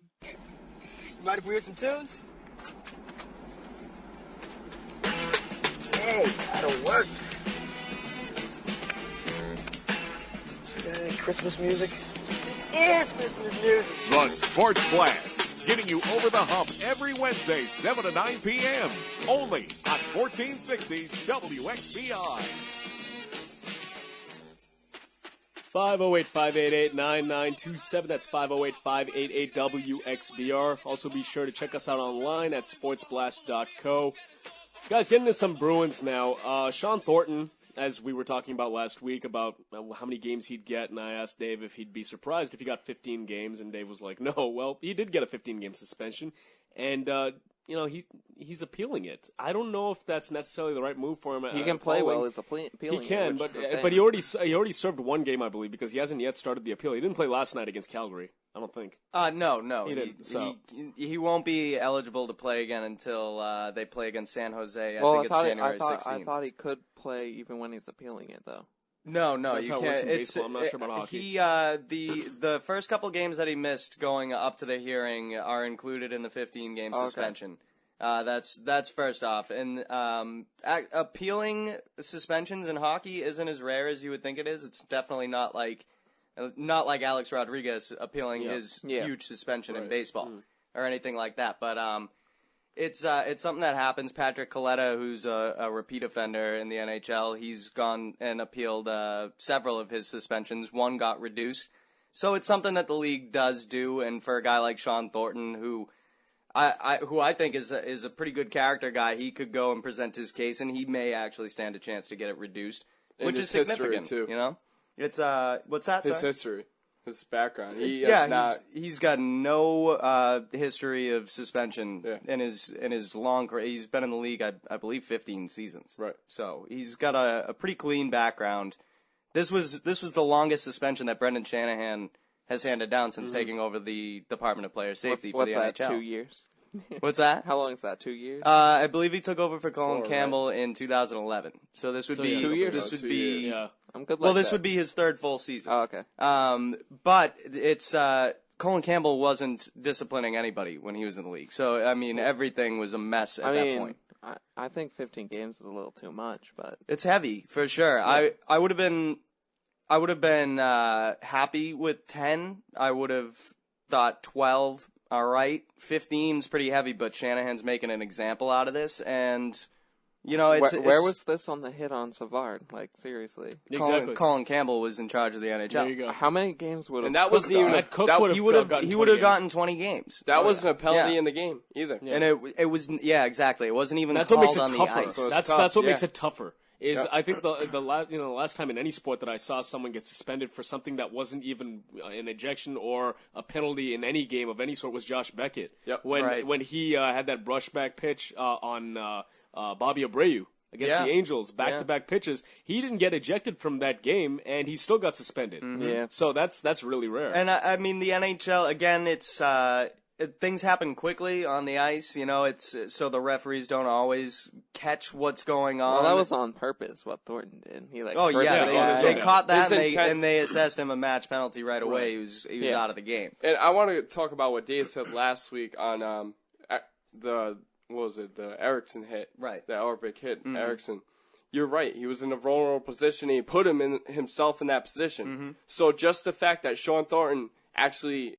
Speaker 24: Mind if we hear some tunes? Hey, that'll work. Christmas music? This is Christmas music.
Speaker 1: The Sports Blast, getting you over the hump every Wednesday, 7 to 9 p.m. Only on 1460 WXBR.
Speaker 2: 508-588-9927. That's 508-588-WXBR. Also be sure to check us out online at sportsblast.co. Guys, getting into some Bruins now. Shawn Thornton, as we were talking about last week about how many games he'd get, and I asked Dave if he'd be surprised if he got 15 games, and Dave was like, no. Well, he did get a 15-game suspension, and he's appealing it. I don't know if that's necessarily the right move for him.
Speaker 4: He can play well. He's appealing.
Speaker 2: He can, but he already served one game, I believe, because he hasn't yet started the appeal. He didn't play last night against Calgary, I don't think.
Speaker 5: No.
Speaker 2: He
Speaker 5: won't be eligible to play again until they play against San Jose. I think it's January 16th.
Speaker 4: I thought he could play even when he's appealing it, though.
Speaker 5: No,
Speaker 2: That's
Speaker 5: you
Speaker 2: how it
Speaker 5: can't.
Speaker 2: works in baseball. I'm not sure about hockey.
Speaker 5: The first couple games that he missed going up to the hearing are included in the 15-game suspension. That's first off, and appealing suspensions in hockey isn't as rare as you would think it is. It's definitely not like Alex Rodriguez appealing his huge suspension in baseball or anything like that. But it's something that happens. Patrick Coletta, who's a repeat offender in the NHL, he's gone and appealed several of his suspensions. One got reduced, so it's something that the league does do. And for a guy like Shawn Thornton, who I think is a pretty good character guy, he could go and present his case, and he may actually stand a chance to get it reduced, which is significant.
Speaker 3: Too.
Speaker 5: You know, it's what's that?
Speaker 3: His history. His background.
Speaker 5: He's got no history of suspension in his long career. He's been in the league, I believe, 15 seasons.
Speaker 3: Right.
Speaker 5: So he's got a pretty clean background. This was the longest suspension that Brendan Shanahan has handed down since taking over the Department of Player Safety for the NHL.
Speaker 4: What's that? 2 years.
Speaker 5: What's that?
Speaker 4: How long is that? 2 years?
Speaker 5: I believe he took over for Colin Campbell in 2011. So this would be
Speaker 4: 2 years.
Speaker 5: This would be
Speaker 4: I'm good.
Speaker 5: Well, this would be his third full season.
Speaker 4: Oh, okay.
Speaker 5: But it's Colin Campbell wasn't disciplining anybody when he was in the league. So I mean, everything was a mess at that point.
Speaker 4: I think 15 games is a little too much, but
Speaker 5: it's heavy for sure. Yeah. I would have been happy with 10. I would have thought 12. All right, 15's pretty heavy, but Shanahan's making an example out of this, and you know,
Speaker 4: where was this on the hit on Savard? Like seriously,
Speaker 5: Colin Campbell was in charge of the NHL.
Speaker 2: There you go.
Speaker 4: How many games would have?
Speaker 3: And that wasn't even.
Speaker 5: He would have gotten 20 games.
Speaker 3: That wasn't a penalty in the game either.
Speaker 5: Yeah. And it was exactly. It wasn't even.
Speaker 2: That's
Speaker 5: called
Speaker 2: what makes it
Speaker 5: on
Speaker 2: tougher.
Speaker 5: the ice.
Speaker 2: So that's what makes it tougher. I think the last time in any sport that I saw someone get suspended for something that wasn't even an ejection or a penalty in any game of any sort was Josh Beckett.
Speaker 3: Yep.
Speaker 2: When he had that brushback pitch on Bobby Abreu against the Angels, back-to-back pitches, he didn't get ejected from that game, and he still got suspended.
Speaker 5: Mm-hmm.
Speaker 4: Yeah.
Speaker 2: So that's really rare.
Speaker 5: And I mean, the NHL again, it's. Things happen quickly on the ice, you know. It's so the referees don't always catch what's going on.
Speaker 4: Well, that was on purpose. What Thornton did, he like.
Speaker 5: They caught that and they assessed him a match penalty right away. He was out of the game.
Speaker 3: And I want to talk about what Dave said last week on the Erickson hit,
Speaker 5: right?
Speaker 3: The Orpik hit, Erickson. You're right. He was in a vulnerable position. And he put himself in that position. Mm-hmm. So just the fact that Shawn Thornton actually